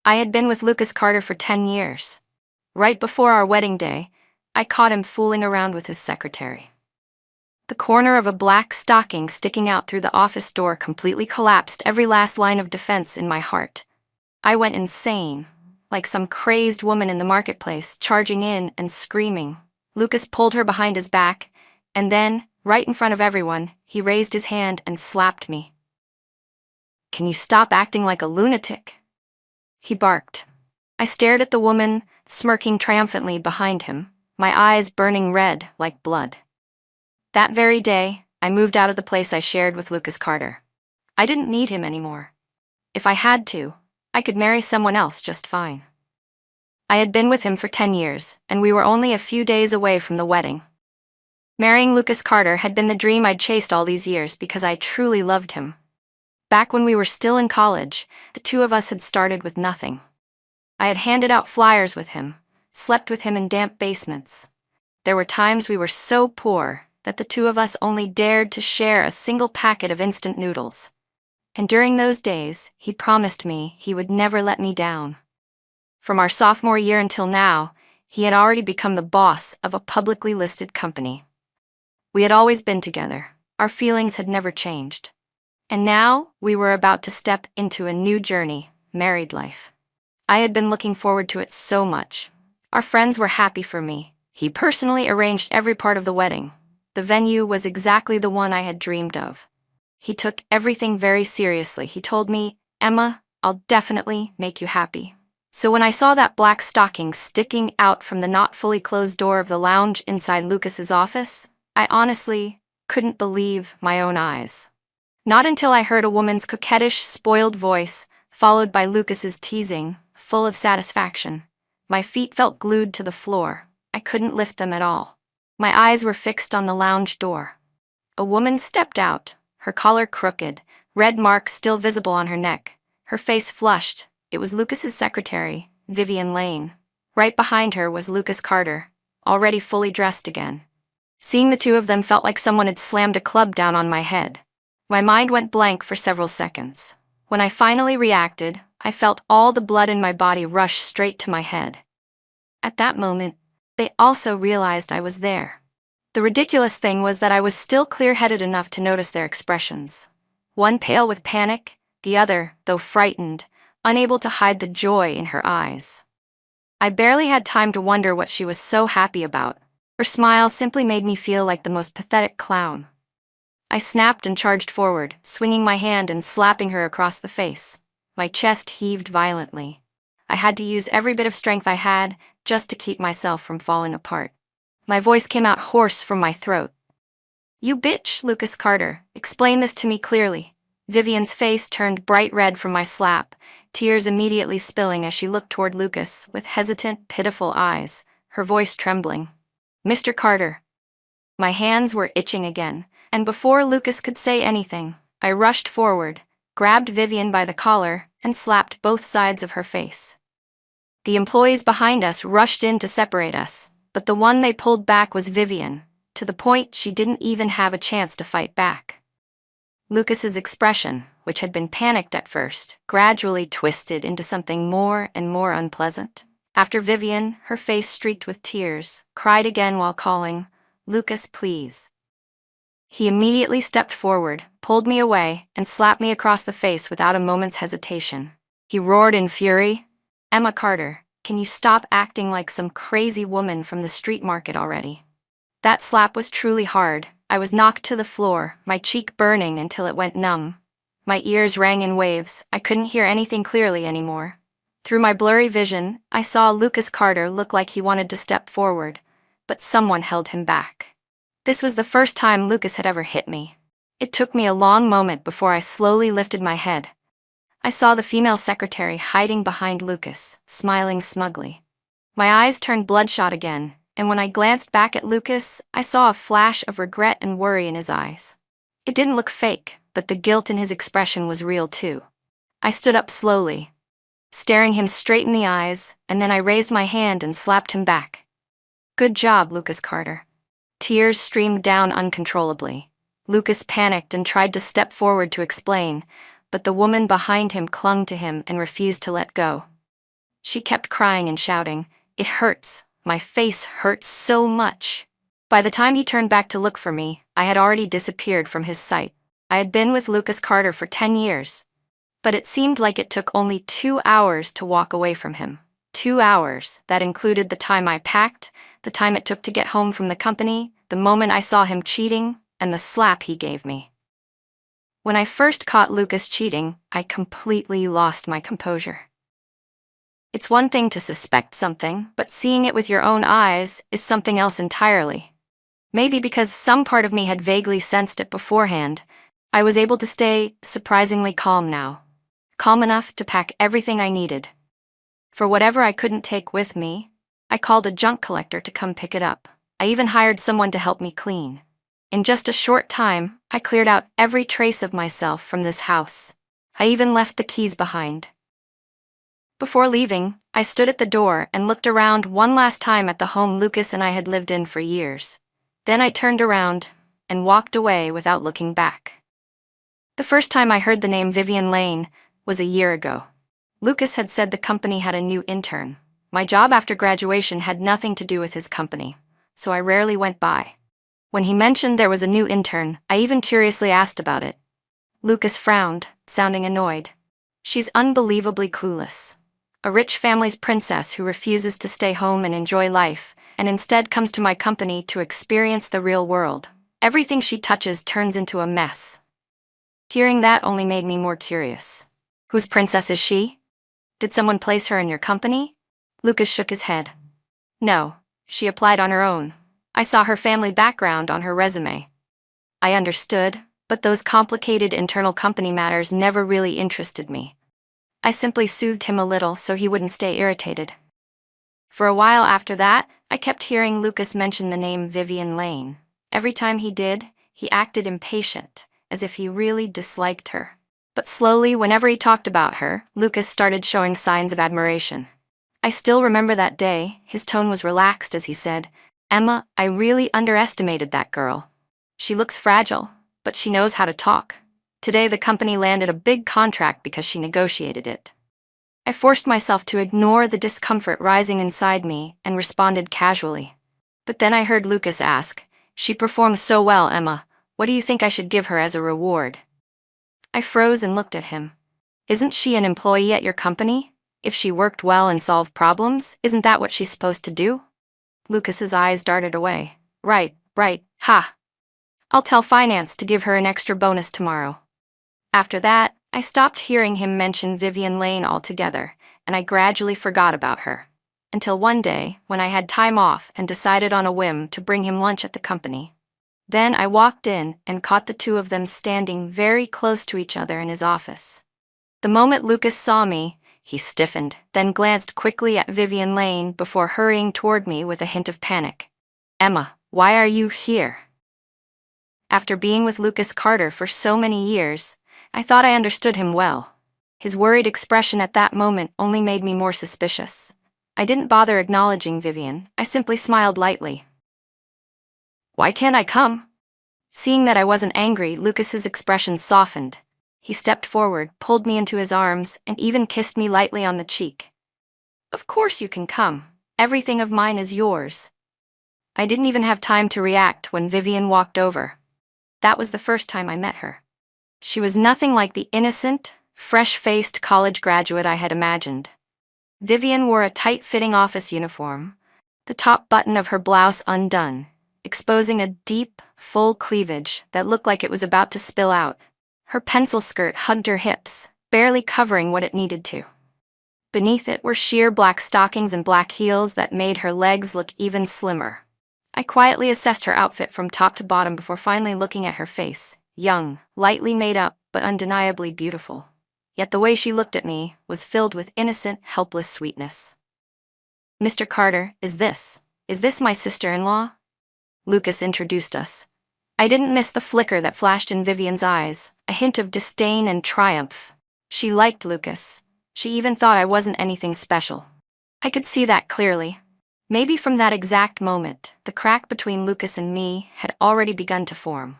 I had been with Lucas Carter for 10 years. Right before our wedding day, I caught him fooling around with his secretary. The corner of a black stocking sticking out through the office door completely collapsed every last line of defense in my heart. I went insane, like some crazed woman in the marketplace, charging in and screaming. Lucas pulled her behind his back, and then, right in front of everyone, he raised his hand and slapped me. "Can you stop acting like a lunatic?" he barked. I stared at the woman, smirking triumphantly behind him, my eyes burning red like blood. That very day, I moved out of the place I shared with Lucas Carter. I didn't need him anymore. If I had to, I could marry someone else just fine. I had been with him for 10 years, and we were only a few days away from the wedding. Marrying Lucas Carter had been the dream I'd chased all these years because I truly loved him. Back when we were still in college, the two of us had started with nothing. I had handed out flyers with him, slept with him in damp basements. There were times we were so poor that the two of us only dared to share a single packet of instant noodles. And during those days, he promised me he would never let me down. From our sophomore year until now, he had already become the boss of a publicly listed company. We had always been together. Our feelings had never changed. And now, we were about to step into a new journey, married life. I had been looking forward to it so much. Our friends were happy for me. He personally arranged every part of the wedding. The venue was exactly the one I had dreamed of. He took everything very seriously. He told me, "Emma, I'll definitely make you happy." So when I saw that black stocking sticking out from the not fully closed door of the lounge inside Lucas's office, I honestly couldn't believe my own eyes. Not until I heard a woman's coquettish, spoiled voice, followed by Lucas's teasing, full of satisfaction. My feet felt glued to the floor. I couldn't lift them at all. My eyes were fixed on the lounge door. A woman stepped out, her collar crooked, red marks still visible on her neck, her face flushed. It was Lucas's secretary, Vivian Lane. Right behind her was Lucas Carter, already fully dressed again. Seeing the two of them felt like someone had slammed a club down on my head. My mind went blank for several seconds. When I finally reacted, I felt all the blood in my body rush straight to my head. At that moment, they also realized I was there. The ridiculous thing was that I was still clear-headed enough to notice their expressions. One pale with panic, the other, though frightened, unable to hide the joy in her eyes. I barely had time to wonder what she was so happy about. Her smile simply made me feel like the most pathetic clown. I snapped and charged forward, swinging my hand and slapping her across the face. My chest heaved violently. I had to use every bit of strength I had just to keep myself from falling apart. My voice came out hoarse from my throat. "You bitch, Lucas Carter, explain this to me clearly." Vivian's face turned bright red from my slap, tears immediately spilling as she looked toward Lucas with hesitant, pitiful eyes, her voice trembling. "Mr. Carter." My hands were itching again, and before Lucas could say anything, I rushed forward, grabbed Vivian by the collar, and slapped both sides of her face. The employees behind us rushed in to separate us, but the one they pulled back was Vivian, to the point she didn't even have a chance to fight back. Lucas's expression, which had been panicked at first, gradually twisted into something more and more unpleasant. After Vivian, her face streaked with tears, cried again while calling, "Lucas, please." He immediately stepped forward, pulled me away, and slapped me across the face without a moment's hesitation. He roared in fury, "Emma Carter, can you stop acting like some crazy woman from the street market already?" That slap was truly hard. I was knocked to the floor, my cheek burning until it went numb. My ears rang in waves. I couldn't hear anything clearly anymore. Through my blurry vision, I saw Lucas Carter look like he wanted to step forward, but someone held him back. This was the first time Lucas had ever hit me. It took me a long moment before I slowly lifted my head. I saw the female secretary hiding behind Lucas, smiling smugly. My eyes turned bloodshot again, and when I glanced back at Lucas, I saw a flash of regret and worry in his eyes. It didn't look fake, but the guilt in his expression was real too. I stood up slowly, staring him straight in the eyes, and then I raised my hand and slapped him back. "Good job, Lucas Carter." Tears streamed down uncontrollably. Lucas panicked and tried to step forward to explain, but the woman behind him clung to him and refused to let go. She kept crying and shouting, "It hurts. My face hurts so much." By the time he turned back to look for me, I had already disappeared from his sight. I had been with Lucas Carter for 10 years. But it seemed like it took only 2 hours to walk away from him. 2 hours that included the time I packed, the time it took to get home from the company, the moment I saw him cheating, and the slap he gave me. When I first caught Lucas cheating, I completely lost my composure. It's one thing to suspect something, but seeing it with your own eyes is something else entirely. Maybe because some part of me had vaguely sensed it beforehand, I was able to stay surprisingly calm now. Calm enough to pack everything I needed. For whatever I couldn't take with me, I called a junk collector to come pick it up. I even hired someone to help me clean. In just a short time, I cleared out every trace of myself from this house. I even left the keys behind. Before leaving, I stood at the door and looked around one last time at the home Lucas and I had lived in for years. Then I turned around and walked away without looking back. The first time I heard the name Vivian Lane was a year ago. Lucas had said the company had a new intern. My job after graduation had nothing to do with his company, so I rarely went by. When he mentioned there was a new intern, I even curiously asked about it. Lucas frowned, sounding annoyed. "She's unbelievably clueless. A rich family's princess who refuses to stay home and enjoy life, and instead comes to my company to experience the real world. Everything she touches turns into a mess." Hearing that only made me more curious. "Whose princess is she? Did someone place her in your company?" Lucas shook his head. "No, she applied on her own. I saw her family background on her resume." I understood, but those complicated internal company matters never really interested me. I simply soothed him a little so he wouldn't stay irritated. For a while after that, I kept hearing Lucas mention the name Vivian Lane. Every time he did, he acted impatient, as if he really disliked her. But slowly, whenever he talked about her, Lucas started showing signs of admiration. I still remember that day. His tone was relaxed as he said, "Emma, I really underestimated that girl. She looks fragile, but she knows how to talk. Today the company landed a big contract because she negotiated it." I forced myself to ignore the discomfort rising inside me and responded casually. But then I heard Lucas ask, "She performed so well, Emma. What do you think I should give her as a reward?" I froze and looked at him. "Isn't she an employee at your company? If she worked well and solved problems, isn't that what she's supposed to do?" Lucas's eyes darted away. Right, ha. I'll tell finance to give her an extra bonus tomorrow." After that, I stopped hearing him mention Vivian Lane altogether, and I gradually forgot about her. Until one day, when I had time off and decided on a whim to bring him lunch at the company. Then I walked in and caught the two of them standing very close to each other in his office. The moment Lucas saw me, he stiffened, then glanced quickly at Vivian Lane before hurrying toward me with a hint of panic. "Emma, why are you here?" After being with Lucas Carter for so many years, I thought I understood him well. His worried expression at that moment only made me more suspicious. I didn't bother acknowledging Vivian, I simply smiled lightly. "Why can't I come?" Seeing that I wasn't angry, Lucas's expression softened. He stepped forward, pulled me into his arms, and even kissed me lightly on the cheek. "Of course you can come. Everything of mine is yours." I didn't even have time to react when Vivian walked over. That was the first time I met her. She was nothing like the innocent, fresh-faced college graduate I had imagined. Vivian wore a tight-fitting office uniform, the top button of her blouse undone, exposing a deep, full cleavage that looked like it was about to spill out. Her pencil skirt hugged her hips, barely covering what it needed to. Beneath it were sheer black stockings and black heels that made her legs look even slimmer. I quietly assessed her outfit from top to bottom before finally looking at her face. Young, lightly made up, but undeniably beautiful. Yet the way she looked at me was filled with innocent, helpless sweetness. "Mr. Carter, is this my sister-in-law?" Lucas introduced us. I didn't miss the flicker that flashed in Vivian's eyes, a hint of disdain and triumph. She liked Lucas. She even thought I wasn't anything special. I could see that clearly. Maybe from that exact moment, the crack between Lucas and me had already begun to form.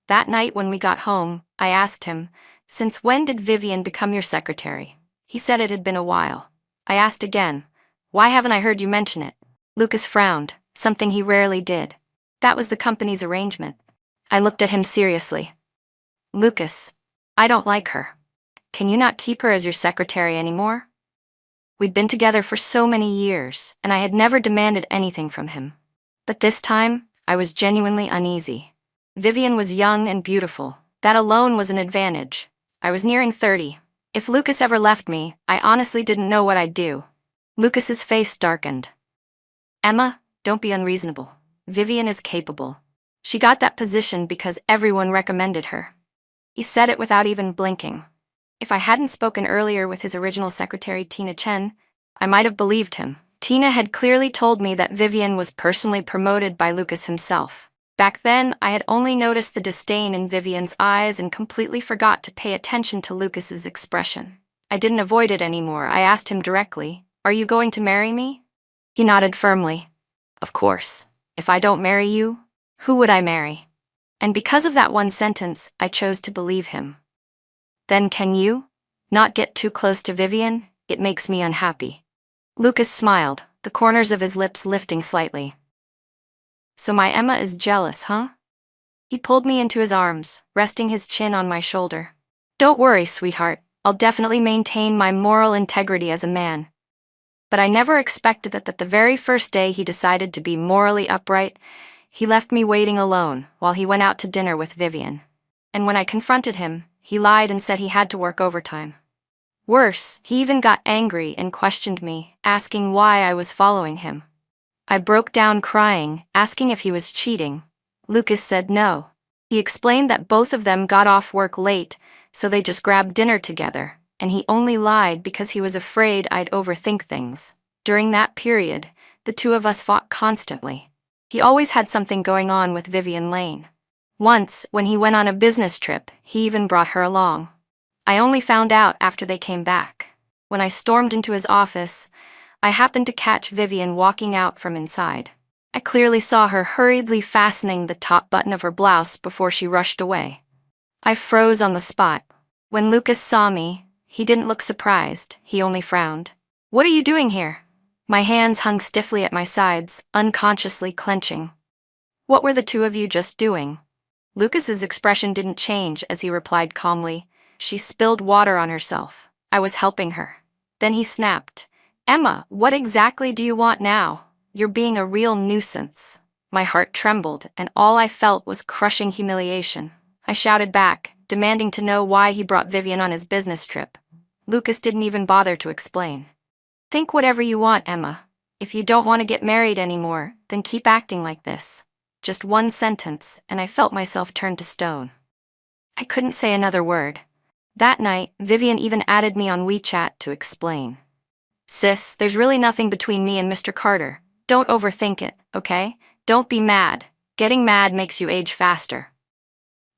That night when we got home, I asked him, "Since when did Vivian become your secretary?" He said it had been a while. I asked again. Why haven't I heard you mention it? Lucas frowned, something he rarely did. That was the company's arrangement. I looked at him seriously. Lucas, I don't like her. Can you not keep her as your secretary anymore? We'd been together for so many years, and I had never demanded anything from him. But this time, I was genuinely uneasy. Vivian was young and beautiful. That alone was an advantage. I was nearing 30. If Lucas ever left me, I honestly didn't know what I'd do. Lucas's face darkened. Emma, don't be unreasonable. Vivian is capable. She got that position because everyone recommended her. He said it without even blinking. If I hadn't spoken earlier with his original secretary, Tina Chen, I might have believed him. Tina had clearly told me that Vivian was personally promoted by Lucas himself. Back then, I had only noticed the disdain in Vivian's eyes and completely forgot to pay attention to Lucas's expression. I didn't avoid it anymore. I asked him directly, "Are you going to marry me?" He nodded firmly. Of course. If I don't marry you, who would I marry? And because of that one sentence, I chose to believe him. Then can you not get too close to Vivian? It makes me unhappy. Lucas smiled, the corners of his lips lifting slightly. So my Emma is jealous, huh? He pulled me into his arms, resting his chin on my shoulder. Don't worry, sweetheart. I'll definitely maintain my moral integrity as a man. But I never expected that the very first day he decided to be morally upright, he left me waiting alone while he went out to dinner with Vivian. And when I confronted him, he lied and said he had to work overtime. Worse, he even got angry and questioned me, asking why I was following him. I broke down crying, asking if he was cheating. Lucas said no. He explained that both of them got off work late, so they just grabbed dinner together, and he only lied because he was afraid I'd overthink things. During that period, the two of us fought constantly. He always had something going on with Vivian Lane. Once, when he went on a business trip, he even brought her along. I only found out after they came back. When I stormed into his office, I happened to catch Vivian walking out from inside. I clearly saw her hurriedly fastening the top button of her blouse before she rushed away. I froze on the spot. When Lucas saw me, he didn't look surprised, he only frowned. What are you doing here? My hands hung stiffly at my sides, unconsciously clenching. What were the two of you just doing? Lucas's expression didn't change as he replied calmly. She spilled water on herself. I was helping her. Then he snapped. Emma, what exactly do you want now? You're being a real nuisance. My heart trembled, and all I felt was crushing humiliation. I shouted back, demanding to know why he brought Vivian on his business trip. Lucas didn't even bother to explain. Think whatever you want, Emma. If you don't want to get married anymore, then keep acting like this. Just one sentence, and I felt myself turn to stone. I couldn't say another word. That night, Vivian even added me on WeChat to explain. Sis, there's really nothing between me and Mr. Carter. Don't overthink it, okay? Don't be mad. Getting mad makes you age faster.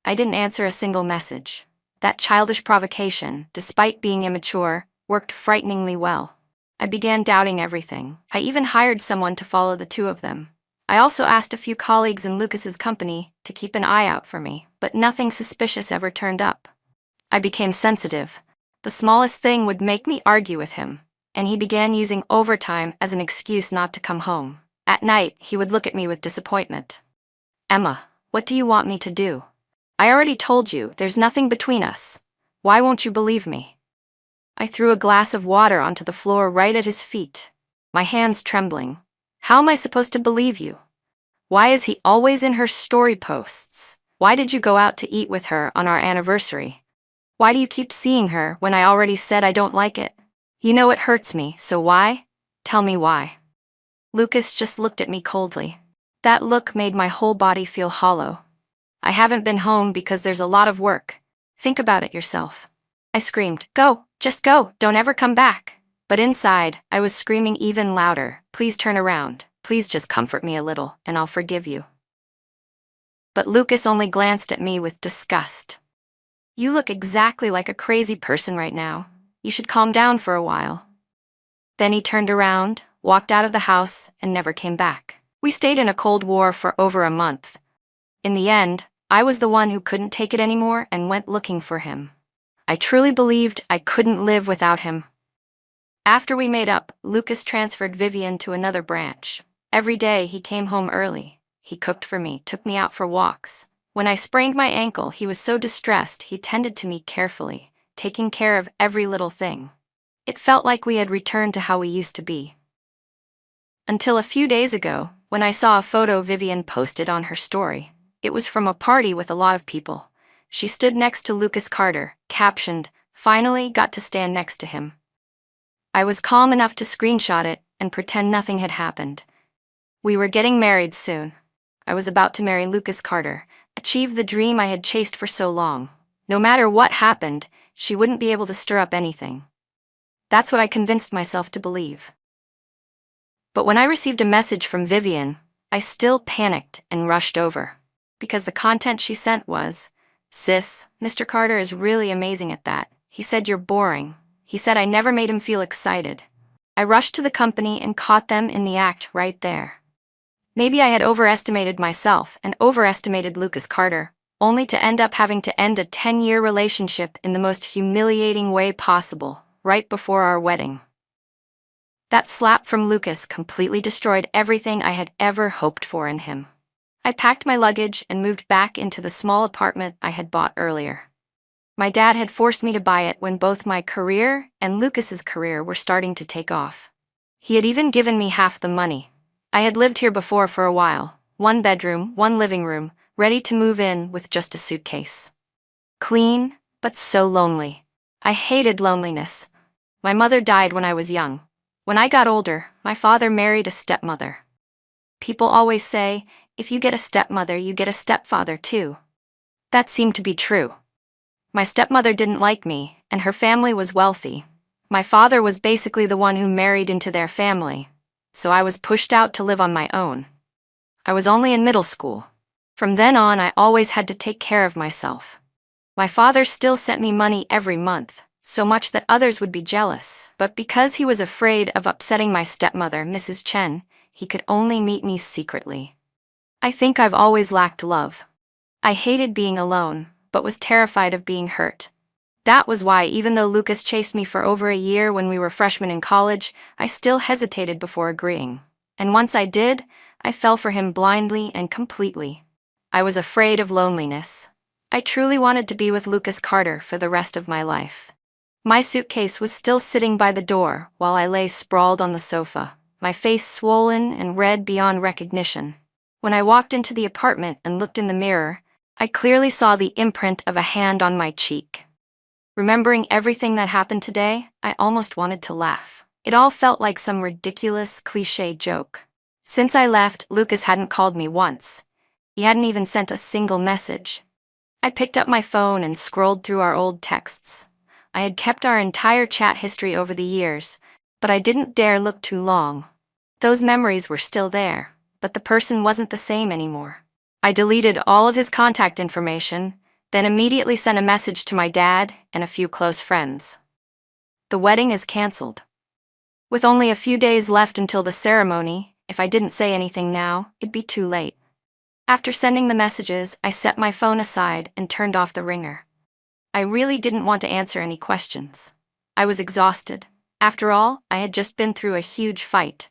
I didn't answer a single message. That childish provocation, despite being immature, worked frighteningly well. I began doubting everything. I even hired someone to follow the two of them. I also asked a few colleagues in Lucas's company to keep an eye out for me, but nothing suspicious ever turned up. I became sensitive. The smallest thing would make me argue with him, and he began using overtime as an excuse not to come home. At night, he would look at me with disappointment. Emma, what do you want me to do? I already told you, there's nothing between us. Why won't you believe me? I threw a glass of water onto the floor right at his feet, my hands trembling. How am I supposed to believe you? Why is he always in her story posts? Why did you go out to eat with her on our anniversary? Why do you keep seeing her when I already said I don't like it? You know it hurts me, so why? Tell me why. Lucas just looked at me coldly. That look made my whole body feel hollow. I haven't been home because there's a lot of work. Think about it yourself. I screamed, go, just go, don't ever come back. But inside, I was screaming even louder, please turn around, please just comfort me a little, and I'll forgive you. But Lucas only glanced at me with disgust. You look exactly like a crazy person right now. You should calm down for a while. Then he turned around, walked out of the house, and never came back. We stayed in a cold war for over a month. In the end, I was the one who couldn't take it anymore and went looking for him. I truly believed I couldn't live without him. After we made up, Lucas transferred Vivian to another branch. Every day he came home early. He cooked for me, took me out for walks. When I sprained my ankle, he was so distressed he tended to me carefully, taking care of every little thing. It felt like we had returned to how we used to be. Until a few days ago, when I saw a photo Vivian posted on her story. It was from a party with a lot of people. She stood next to Lucas Carter, captioned, "Finally got to stand next to him." I was calm enough to screenshot it and pretend nothing had happened. We were getting married soon. I was about to marry Lucas Carter, achieve the dream I had chased for so long. No matter what happened, she wouldn't be able to stir up anything. That's what I convinced myself to believe. But when I received a message from Vivian, I still panicked and rushed over. Because the content she sent was, "Sis, Mr. Carter is really amazing at that. He said you're boring. He said I never made him feel excited." I rushed to the company and caught them in the act right there. Maybe I had overestimated myself and overestimated Lucas Carter, only to end up having to end a 10-year relationship in the most humiliating way possible, right before our wedding. That slap from Lucas completely destroyed everything I had ever hoped for in him. I packed my luggage and moved back into the small apartment I had bought earlier. My dad had forced me to buy it when both my career and Lucas's career were starting to take off. He had even given me half the money. I had lived here before for a while, 1 bedroom, 1 living room, ready to move in with just a suitcase. Clean, but so lonely. I hated loneliness. My mother died when I was young. When I got older, my father married a stepmother. People always say, if you get a stepmother, you get a stepfather too. That seemed to be true. My stepmother didn't like me, and her family was wealthy. My father was basically the one who married into their family, so I was pushed out to live on my own. I was only in middle school. From then on, I always had to take care of myself. My father still sent me money every month, so much that others would be jealous, but because he was afraid of upsetting my stepmother, Mrs. Chen, he could only meet me secretly. I think I've always lacked love. I hated being alone, but was terrified of being hurt. That was why, even though Lucas chased me for over a year when we were freshmen in college, I still hesitated before agreeing. And once I did, I fell for him blindly and completely. I was afraid of loneliness. I truly wanted to be with Lucas Carter for the rest of my life. My suitcase was still sitting by the door while I lay sprawled on the sofa, my face swollen and red beyond recognition. When I walked into the apartment and looked in the mirror, I clearly saw the imprint of a hand on my cheek. Remembering everything that happened today, I almost wanted to laugh. It all felt like some ridiculous, cliché joke. Since I left, Lucas hadn't called me once. He hadn't even sent a single message. I picked up my phone and scrolled through our old texts. I had kept our entire chat history over the years, but I didn't dare look too long. Those memories were still there, but the person wasn't the same anymore. I deleted all of his contact information, then immediately sent a message to my dad and a few close friends. The wedding is canceled. With only a few days left until the ceremony, if I didn't say anything now, it'd be too late. After sending the messages, I set my phone aside and turned off the ringer. I really didn't want to answer any questions. I was exhausted. After all, I had just been through a huge fight.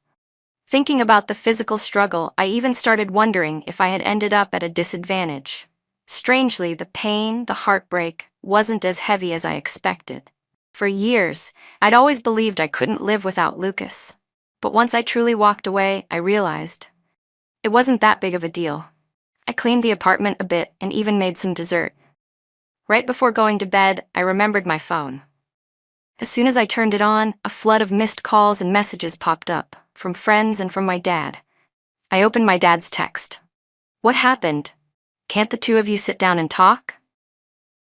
Thinking about the physical struggle, I even started wondering if I had ended up at a disadvantage. Strangely, the pain, the heartbreak, wasn't as heavy as I expected. For years, I'd always believed I couldn't live without Lucas. But once I truly walked away, I realized it wasn't that big of a deal. I cleaned the apartment a bit and even made some dessert. Right before going to bed, I remembered my phone. As soon as I turned it on, a flood of missed calls and messages popped up, from friends and from my dad. I opened my dad's text. "What happened? Can't the two of you sit down and talk?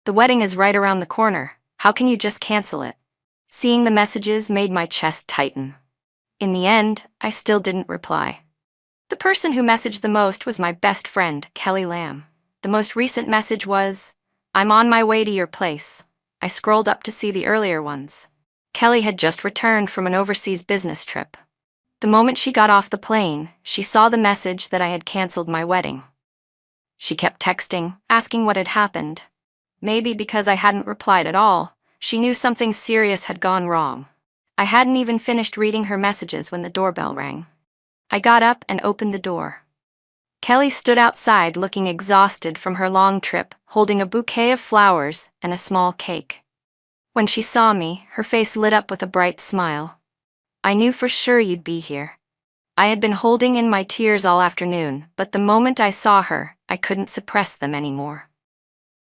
The wedding is right around the corner. How can you just cancel it?" Seeing the messages made my chest tighten. In the end, I still didn't reply. The person who messaged the most was my best friend, Kelly Lamb. The most recent message was, "I'm on my way to your place." I scrolled up to see the earlier ones. Kelly had just returned from an overseas business trip. The moment she got off the plane, she saw the message that I had canceled my wedding. She kept texting, asking what had happened. Maybe because I hadn't replied at all, she knew something serious had gone wrong. I hadn't even finished reading her messages when the doorbell rang. I got up and opened the door. Kelly stood outside looking exhausted from her long trip, holding a bouquet of flowers and a small cake. When she saw me, her face lit up with a bright smile. "I knew for sure you'd be here." I had been holding in my tears all afternoon, but the moment I saw her, I couldn't suppress them anymore.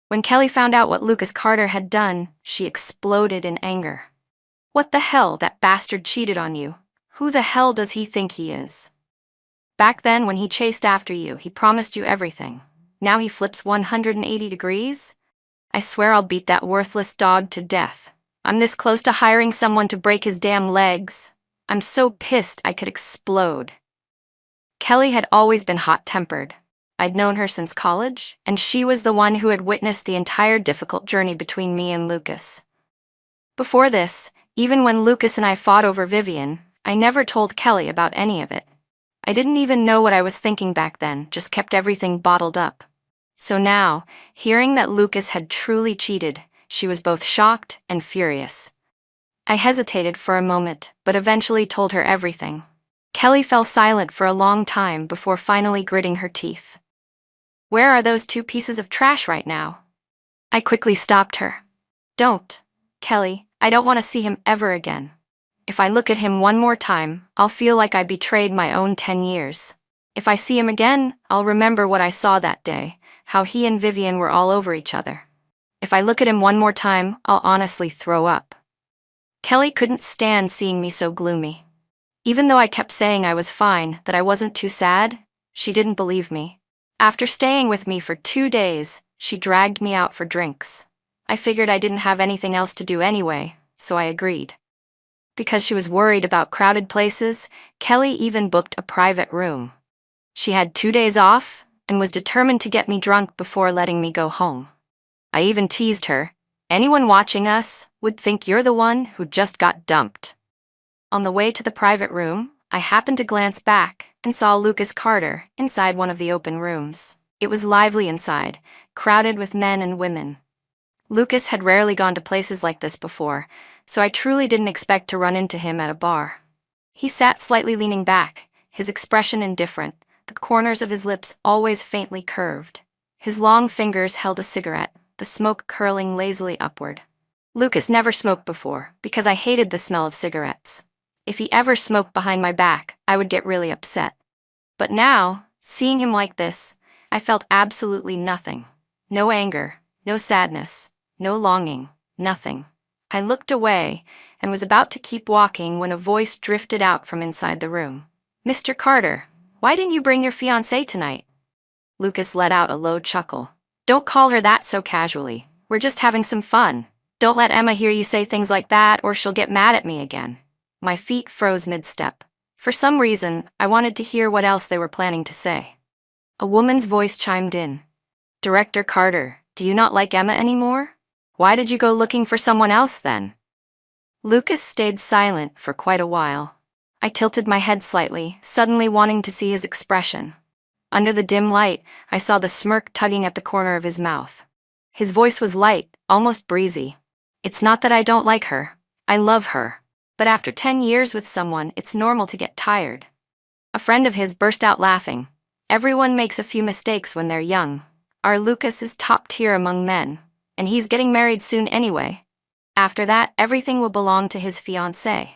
When Kelly found out what Lucas Carter had done, she exploded in anger. "What the hell, that bastard cheated on you. Who the hell does he think he is? Back then when he chased after you, he promised you everything. Now he flips 180 degrees? I swear I'll beat that worthless dog to death. I'm this close to hiring someone to break his damn legs. I'm so pissed I could explode." Kelly had always been hot-tempered. I'd known her since college, and she was the one who had witnessed the entire difficult journey between me and Lucas. Before this, even when Lucas and I fought over Vivian, I never told Kelly about any of it. I didn't even know what I was thinking back then, just kept everything bottled up. So now, hearing that Lucas had truly cheated, she was both shocked and furious. I hesitated for a moment, but eventually told her everything. Kelly fell silent for a long time before finally gritting her teeth. "Where are those two pieces of trash right now?" I quickly stopped her. "Don't, Kelly, I don't want to see him ever again. If I look at him one more time, I'll feel like I betrayed my own 10 years. If I see him again, I'll remember what I saw that day, how he and Vivian were all over each other. If I look at him one more time, I'll honestly throw up." Kelly couldn't stand seeing me so gloomy. Even though I kept saying I was fine, that I wasn't too sad, she didn't believe me. After staying with me for 2 days, she dragged me out for drinks. I figured I didn't have anything else to do anyway, so I agreed. Because she was worried about crowded places, Kelly even booked a private room. She had 2 days off and was determined to get me drunk before letting me go home. I even teased her, "Anyone watching us would think you're the one who just got dumped." On the way to the private room, I happened to glance back and saw Lucas Carter inside one of the open rooms. It was lively inside, crowded with men and women. Lucas had rarely gone to places like this before, so I truly didn't expect to run into him at a bar. He sat slightly leaning back, his expression indifferent, the corners of his lips always faintly curved. His long fingers held a cigarette, the smoke curling lazily upward. Lucas never smoked before, because I hated the smell of cigarettes. If he ever smoked behind my back, I would get really upset. But now, seeing him like this, I felt absolutely nothing. No anger, no sadness, no longing, nothing. I looked away and was about to keep walking when a voice drifted out from inside the room. "Mr. Carter, why didn't you bring your fiancée tonight?" Lucas let out a low chuckle. "Don't call her that so casually. We're just having some fun. Don't let Emma hear you say things like that or she'll get mad at me again." My feet froze mid-step. For some reason, I wanted to hear what else they were planning to say. A woman's voice chimed in. "Director Carter, do you not like Emma anymore? Why did you go looking for someone else then?" Lucas stayed silent for quite a while. I tilted my head slightly, suddenly wanting to see his expression. Under the dim light, I saw the smirk tugging at the corner of his mouth. His voice was light, almost breezy. "It's not that I don't like her. I love her. But after 10 years with someone, it's normal to get tired." A friend of his burst out laughing. "Everyone makes a few mistakes when they're young. Our Lucas is top tier among men, and he's getting married soon anyway. After that, everything will belong to his fiancée."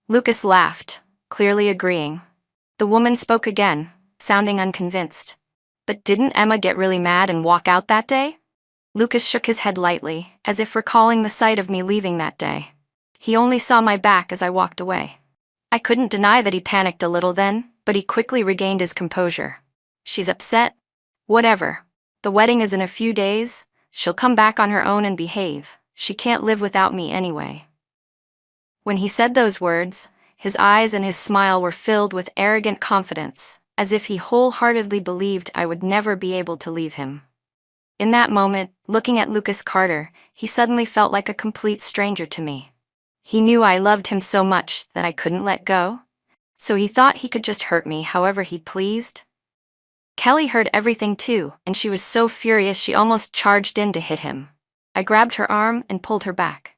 Lucas laughed, clearly agreeing. The woman spoke again, sounding unconvinced. "But didn't Emma get really mad and walk out that day?" Lucas shook his head lightly, as if recalling the sight of me leaving that day. He only saw my back as I walked away. I couldn't deny that he panicked a little then, but he quickly regained his composure. "She's upset? Whatever. The wedding is in a few days. She'll come back on her own and behave. She can't live without me anyway." When he said those words, his eyes and his smile were filled with arrogant confidence, as if he wholeheartedly believed I would never be able to leave him. In that moment, looking at Lucas Carter, he suddenly felt like a complete stranger to me. He knew I loved him so much that I couldn't let go, so he thought he could just hurt me however he pleased. Kelly heard everything too, and she was so furious she almost charged in to hit him. I grabbed her arm and pulled her back.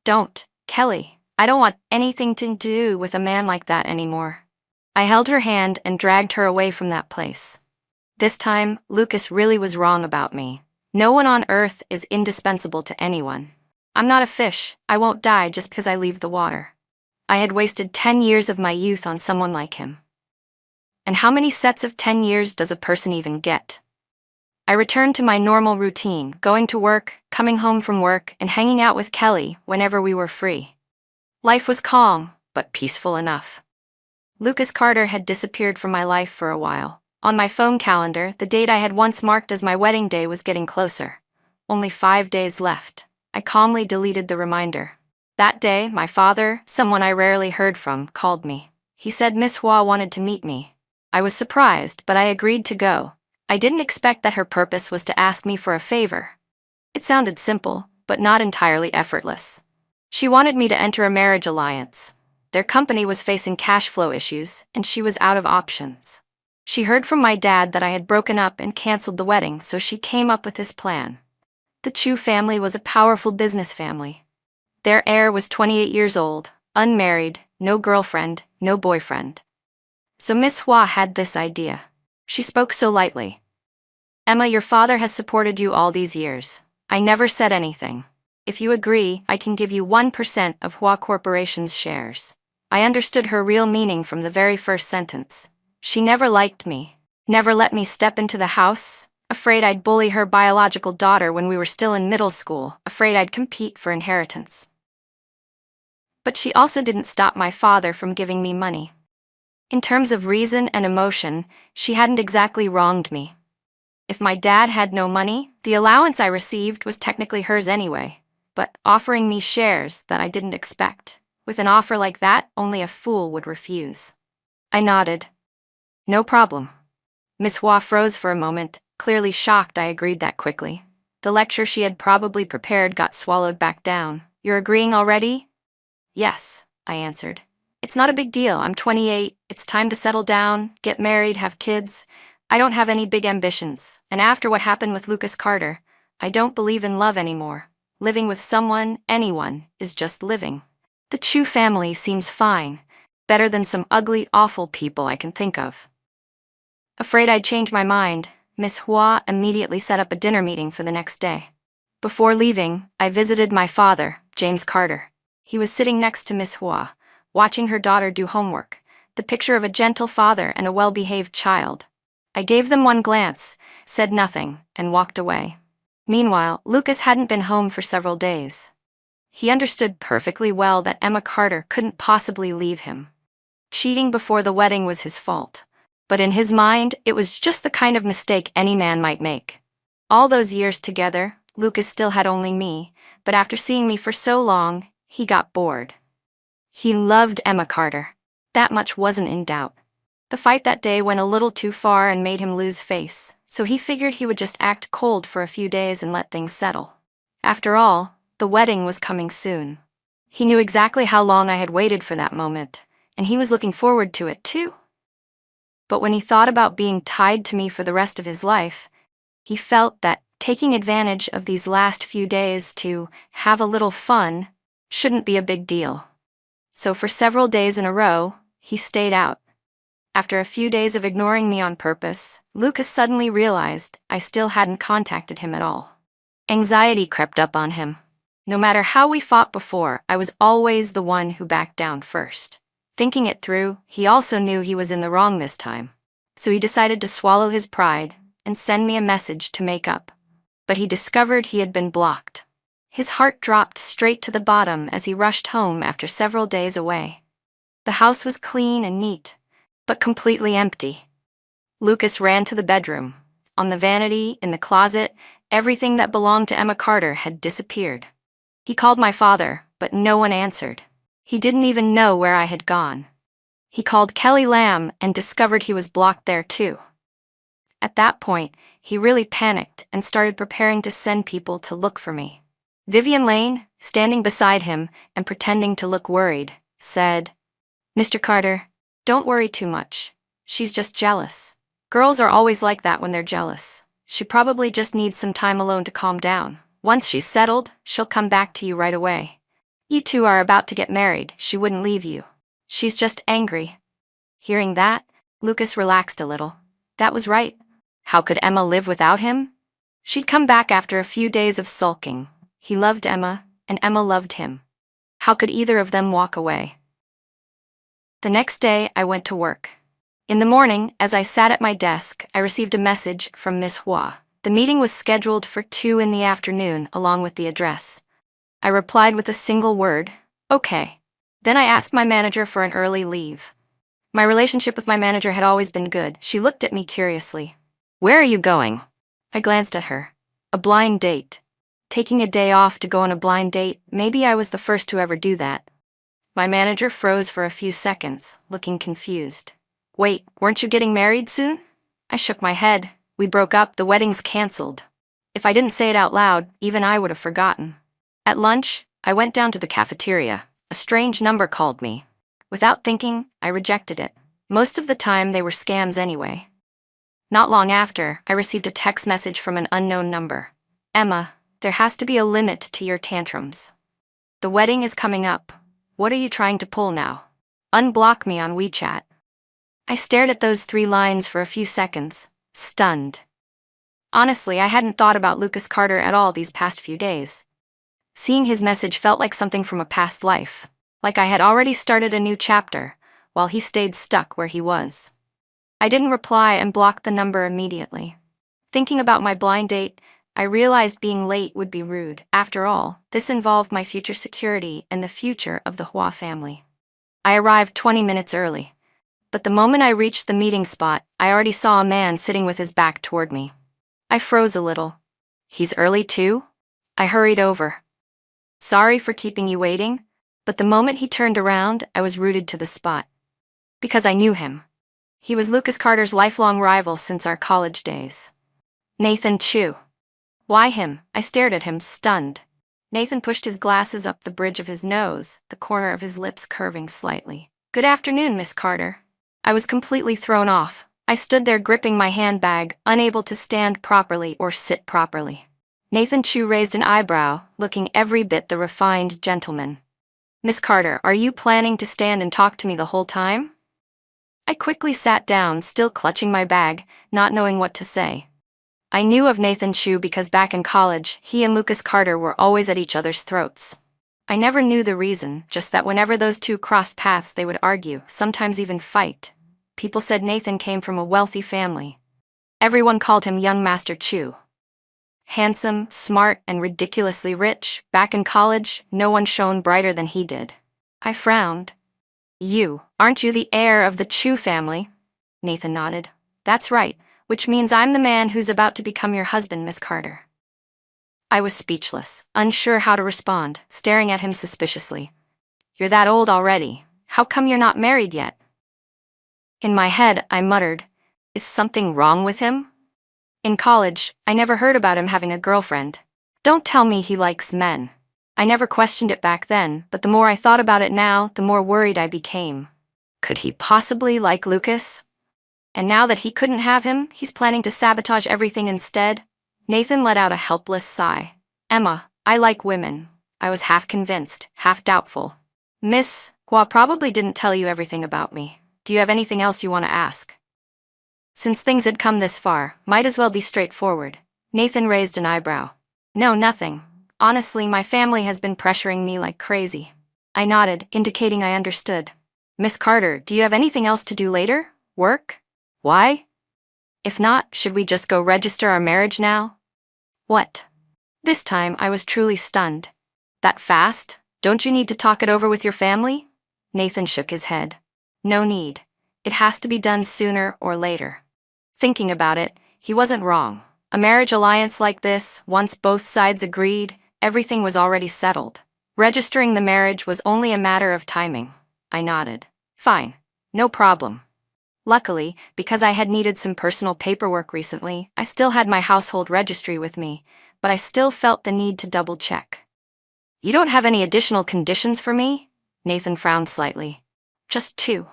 "Don't, Kelly, I don't want anything to do with a man like that anymore. I held her hand and dragged her away from that place. This time, Lucas really was wrong about me. No one on earth is indispensable to anyone. I'm not a fish. I won't die just because I leave the water. I had wasted 10 years of my youth on someone like him. And how many sets of 10 years does a person even get? I returned to my normal routine, going to work, coming home from work, and hanging out with Kelly whenever we were free. Life was calm, but peaceful enough. Lucas Carter had disappeared from my life for a while. On my phone calendar, the date I had once marked as my wedding day was getting closer. Only 5 days left. I calmly deleted the reminder. That day, my father, someone I rarely heard from, called me. He said Miss Hua wanted to meet me. I was surprised, but I agreed to go. I didn't expect that her purpose was to ask me for a favor. It sounded simple, but not entirely effortless. She wanted me to enter a marriage alliance. Their company was facing cash flow issues, and she was out of options. She heard from my dad that I had broken up and canceled the wedding, so she came up with this plan. The Chu family was a powerful business family. Their heir was 28 years old, unmarried, no girlfriend, no boyfriend. So Miss Hua had this idea. She spoke so lightly. Emma, your father has supported you all these years. I never said anything. If you agree, I can give you 1% of Hua Corporation's shares. I understood her real meaning from the very first sentence. She never liked me, never let me step into the house, afraid I'd bully her biological daughter when we were still in middle school, afraid I'd compete for inheritance. But she also didn't stop my father from giving me money. In terms of reason and emotion, she hadn't exactly wronged me. If my dad had no money, the allowance I received was technically hers anyway, but offering me shares that I didn't expect. With an offer like that, only a fool would refuse. I nodded. No problem. Miss Hua froze for a moment, clearly shocked I agreed that quickly. The lecture she had probably prepared got swallowed back down. You're agreeing already? Yes, I answered. It's not a big deal. I'm 28. It's time to settle down, get married, have kids. I don't have any big ambitions. And after what happened with Lucas Carter, I don't believe in love anymore. Living with someone, anyone, is just living. The Chu family seems fine. Better than some ugly, awful people I can think of. Afraid I'd change my mind, Miss Hua immediately set up a dinner meeting for the next day. Before leaving, I visited my father, James Carter. He was sitting next to Miss Hua, watching her daughter do homework, the picture of a gentle father and a well-behaved child. I gave them one glance, said nothing, and walked away. Meanwhile, Lucas hadn't been home for several days. He understood perfectly well that Emma Carter couldn't possibly leave him. Cheating before the wedding was his fault, but in his mind, it was just the kind of mistake any man might make. All those years together, Lucas still had only me, but after seeing me for so long, he got bored. He loved Emma Carter. That much wasn't in doubt. The fight that day went a little too far and made him lose face, so he figured he would just act cold for a few days and let things settle. After all, the wedding was coming soon. He knew exactly how long I had waited for that moment, and he was looking forward to it too. But when he thought about being tied to me for the rest of his life, he felt that taking advantage of these last few days to have a little fun shouldn't be a big deal. So for several days in a row, he stayed out. After a few days of ignoring me on purpose, Lucas suddenly realized I still hadn't contacted him at all. Anxiety crept up on him. No matter how we fought before, I was always the one who backed down first. Thinking it through, he also knew he was in the wrong this time. So he decided to swallow his pride and send me a message to make up. But he discovered he had been blocked. His heart dropped straight to the bottom as he rushed home after several days away. The house was clean and neat, but completely empty. Lucas ran to the bedroom. On the vanity, in the closet, everything that belonged to Emma Carter had disappeared. He called my father, but no one answered. He didn't even know where I had gone. He called Kelly Lamb and discovered he was blocked there too. At that point, he really panicked and started preparing to send people to look for me. Vivian Lane, standing beside him and pretending to look worried, said, "Mr. Carter, don't worry too much. She's just jealous. Girls are always like that when they're jealous. She probably just needs some time alone to calm down. Once she's settled, she'll come back to you right away. You two are about to get married, she wouldn't leave you. She's just angry. Hearing that, Lucas relaxed a little. That was right. How could Emma live without him? She'd come back after a few days of sulking. He loved Emma, and Emma loved him. How could either of them walk away? The next day, I went to work. In the morning, as I sat at my desk, I received a message from Miss Hua. The meeting was scheduled for 2 in the afternoon, along with the address. I replied with a single word, okay. Then I asked my manager for an early leave. My relationship with my manager had always been good. She looked at me curiously. Where are you going? I glanced at her. A blind date. Taking a day off to go on a blind date, maybe I was the first to ever do that. My manager froze for a few seconds, looking confused. Wait, weren't you getting married soon? I shook my head. We broke up, the wedding's canceled. If I didn't say it out loud, even I would have forgotten. At lunch, I went down to the cafeteria. A strange number called me. Without thinking, I rejected it. Most of the time, they were scams anyway. Not long after, I received a text message from an unknown number. Emma, there has to be a limit to your tantrums. The wedding is coming up. What are you trying to pull now? Unblock me on WeChat. I stared at those 3 lines for a few seconds, stunned. Honestly, I hadn't thought about Lucas Carter at all these past few days. Seeing his message felt like something from a past life, like I had already started a new chapter, while he stayed stuck where he was. I didn't reply and blocked the number immediately. Thinking about my blind date, I realized being late would be rude. After all, this involved my future security and the future of the Hua family. I arrived 20 minutes early. But the moment I reached the meeting spot, I already saw a man sitting with his back toward me. I froze a little. He's early too? I hurried over. Sorry for keeping you waiting, but the moment he turned around, I was rooted to the spot. Because I knew him. He was Lucas Carter's lifelong rival since our college days. Nathan Chu. Why him? I stared at him, stunned. Nathan pushed his glasses up the bridge of his nose, the corner of his lips curving slightly. Good afternoon, Miss Carter. I was completely thrown off. I stood there gripping my handbag, unable to stand properly or sit properly. Nathan Chu raised an eyebrow, looking every bit the refined gentleman. Miss Carter, are you planning to stand and talk to me the whole time? I quickly sat down, still clutching my bag, not knowing what to say. I knew of Nathan Chu because back in college, he and Lucas Carter were always at each other's throats. I never knew the reason, just that whenever those two crossed paths they would argue, sometimes even fight. People said Nathan came from a wealthy family. Everyone called him Young Master Chu. Handsome, smart, and ridiculously rich, back in college, no one shone brighter than he did. I frowned. Aren't you the heir of the Chu family? Nathan nodded. That's right, which means I'm the man who's about to become your husband, Miss Carter. I was speechless, unsure how to respond, staring at him suspiciously. You're that old already. How come you're not married yet? In my head, I muttered, is something wrong with him? In college, I never heard about him having a girlfriend. Don't tell me he likes men. I never questioned it back then, but the more I thought about it now, the more worried I became. Could he possibly like Lucas? And now that he couldn't have him, he's planning to sabotage everything instead? Nathan let out a helpless sigh. Emma, I like women. I was half convinced, half doubtful. Miss Hua probably didn't tell you everything about me. Do you have anything else you want to ask? Since things had come this far, might as well be straightforward. Nathan raised an eyebrow. No, nothing. Honestly, my family has been pressuring me like crazy. I nodded, indicating I understood. Miss Carter, do you have anything else to do later? Work? Why? If not, should we just go register our marriage now? What? This time, I was truly stunned. That fast? Don't you need to talk it over with your family? Nathan shook his head. No need. It has to be done sooner or later. Thinking about it, he wasn't wrong. A marriage alliance like this, once both sides agreed, everything was already settled. Registering the marriage was only a matter of timing. I nodded. Fine. No problem. Luckily, because I had needed some personal paperwork recently, I still had my household registry with me, but I still felt the need to double-check. You don't have any additional conditions for me? Nathan frowned slightly. Just 2.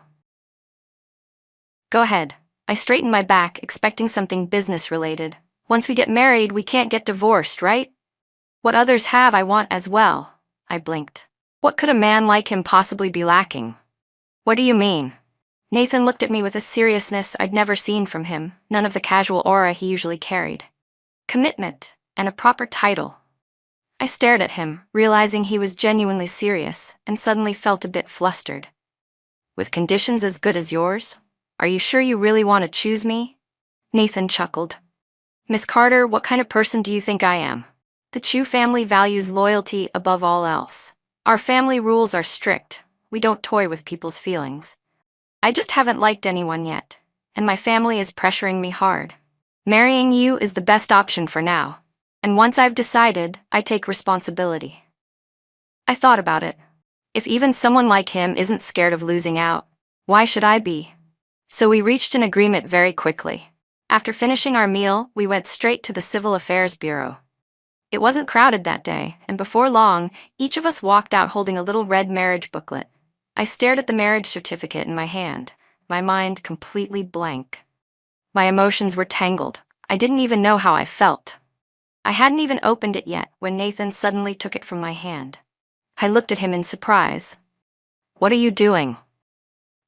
Go ahead. I straightened my back, expecting something business-related. Once we get married, we can't get divorced, right? What others have I want as well. I blinked. What could a man like him possibly be lacking? What do you mean? Nathan looked at me with a seriousness I'd never seen from him, none of the casual aura he usually carried. Commitment, and a proper title. I stared at him, realizing he was genuinely serious, and suddenly felt a bit flustered. With conditions as good as yours? Are you sure you really want to choose me? Nathan chuckled. Miss Carter, what kind of person do you think I am? The Chu family values loyalty above all else. Our family rules are strict. We don't toy with people's feelings. I just haven't liked anyone yet, and my family is pressuring me hard. Marrying you is the best option for now, and once I've decided, I take responsibility. I thought about it. If even someone like him isn't scared of losing out, why should I be? So we reached an agreement very quickly. After finishing our meal, we went straight to the Civil Affairs Bureau. It wasn't crowded that day, and before long, each of us walked out holding a little red marriage booklet. I stared at the marriage certificate in my hand, my mind completely blank. My emotions were tangled. I didn't even know how I felt. I hadn't even opened it yet when Nathan suddenly took it from my hand. I looked at him in surprise. What are you doing?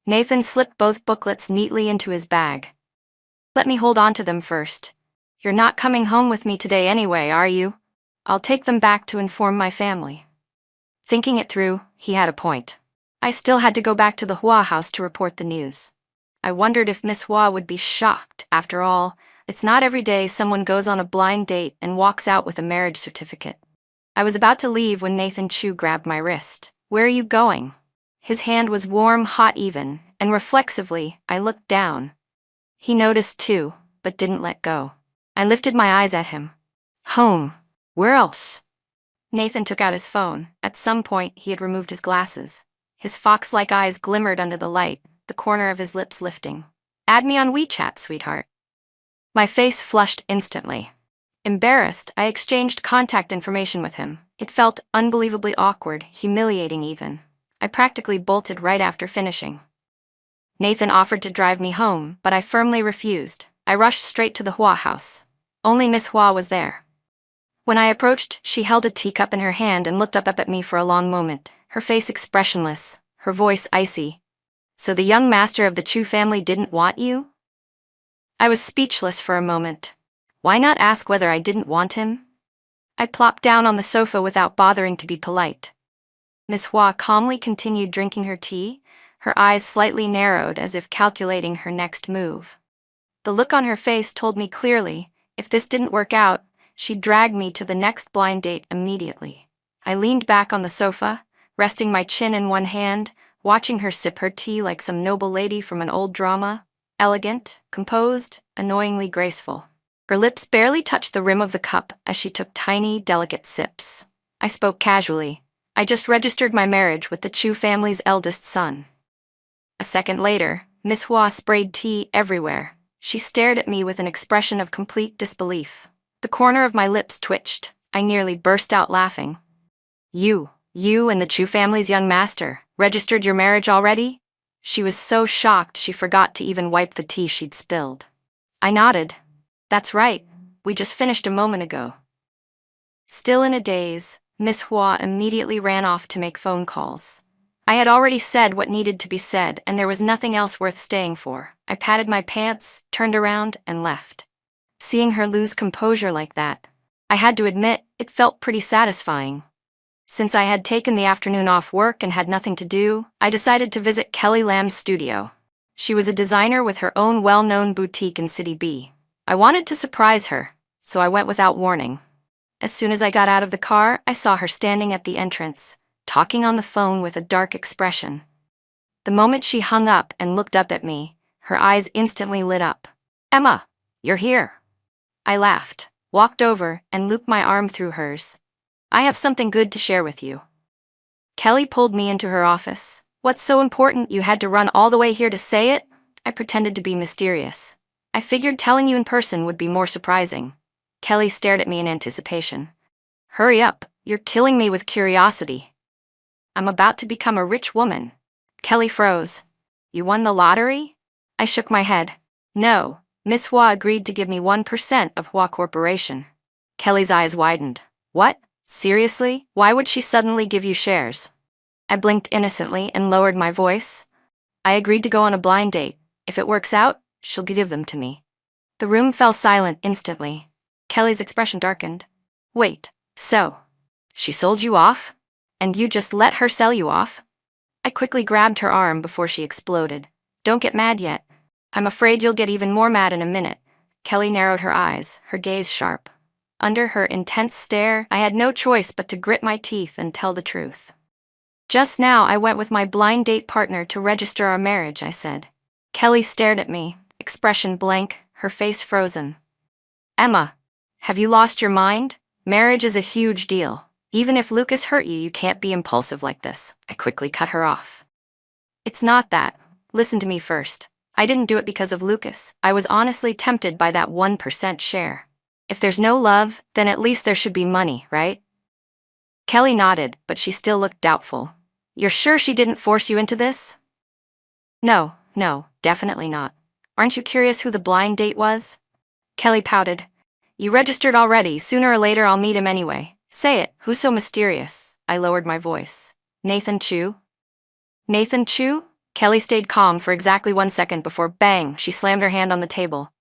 Nathan slipped both booklets neatly into his bag. Let me hold on to them first. You're not coming home with me today anyway, are you? I'll take them back to inform my family. Thinking it through, he had a point. I still had to go back to the Hua house to report the news. I wondered if Miss Hua would be shocked. After all, it's not every day someone goes on a blind date and walks out with a marriage certificate. I was about to leave when Nathan Chu grabbed my wrist. Where are you going? His hand was warm, hot even, and reflexively, I looked down. He noticed too, but didn't let go. I lifted my eyes at him. Home. Where else? Nathan took out his phone. At some point, he had removed his glasses. His fox-like eyes glimmered under the light, the corner of his lips lifting. Add me on WeChat, sweetheart. My face flushed instantly. Embarrassed, I exchanged contact information with him. It felt unbelievably awkward, humiliating even. I practically bolted right after finishing. Nathan offered to drive me home, but I firmly refused. I rushed straight to the Hua house. Only Miss Hua was there. When I approached, she held a teacup in her hand and looked up at me for a long moment, her face expressionless, her voice icy. So the young master of the Chu family didn't want you? I was speechless for a moment. Why not ask whether I didn't want him? I plopped down on the sofa without bothering to be polite. Miss Hua calmly continued drinking her tea, her eyes slightly narrowed as if calculating her next move. The look on her face told me clearly, if this didn't work out, she'd drag me to the next blind date immediately. I leaned back on the sofa, resting my chin in one hand, watching her sip her tea like some noble lady from an old drama, elegant, composed, annoyingly graceful. Her lips barely touched the rim of the cup as she took tiny, delicate sips. I spoke casually. I just registered my marriage with the Chu family's eldest son. A second later, Miss Hua sprayed tea everywhere. She stared at me with an expression of complete disbelief. The corner of my lips twitched. I nearly burst out laughing. You and the Chu family's young master, registered your marriage already? She was so shocked she forgot to even wipe the tea she'd spilled. I nodded. That's right, we just finished a moment ago. Still in a daze, Miss Hua immediately ran off to make phone calls. I had already said what needed to be said, and there was nothing else worth staying for. I patted my pants, turned around, and left. Seeing her lose composure like that, I had to admit, it felt pretty satisfying. Since I had taken the afternoon off work and had nothing to do, I decided to visit Kelly Lam's studio. She was a designer with her own well-known boutique in City B. I wanted to surprise her, so I went without warning. As soon as I got out of the car, I saw her standing at the entrance, talking on the phone with a dark expression. The moment she hung up and looked up at me, her eyes instantly lit up. Emma, you're here. I laughed, walked over, and looped my arm through hers. I have something good to share with you. Kelly pulled me into her office. What's so important you had to run all the way here to say it? I pretended to be mysterious. I figured telling you in person would be more surprising. Kelly stared at me in anticipation. Hurry up, you're killing me with curiosity. I'm about to become a rich woman. Kelly froze. You won the lottery? I shook my head. No, Miss Hua agreed to give me 1% of Hua Corporation. Kelly's eyes widened. What? Seriously? Why would she suddenly give you shares? I blinked innocently and lowered my voice. I agreed to go on a blind date. If it works out, she'll give them to me. The room fell silent instantly. Kelly's expression darkened. Wait, so she sold you off? And you just let her sell you off? I quickly grabbed her arm before she exploded. Don't get mad yet. I'm afraid you'll get even more mad in a minute. Kelly narrowed her eyes, her gaze sharp. Under her intense stare, I had no choice but to grit my teeth and tell the truth. Just now I went with my blind date partner to register our marriage, I said. Kelly stared at me, expression blank, her face frozen. Emma, have you lost your mind? Marriage is a huge deal. Even if Lucas hurt you, you can't be impulsive like this. I quickly cut her off. It's not that. Listen to me first. I didn't do it because of Lucas. I was honestly tempted by that 1% share. If there's no love, then at least there should be money, right? Kelly nodded, but she still looked doubtful. You're sure she didn't force you into this? No, definitely not. Aren't you curious who the blind date was? Kelly pouted. You registered already. Sooner or later I'll meet him anyway. Say it. Who's so mysterious? I lowered my voice. Nathan Chu? Nathan Chu? Kelly stayed calm for exactly 1 second before bang, she slammed her hand on the table.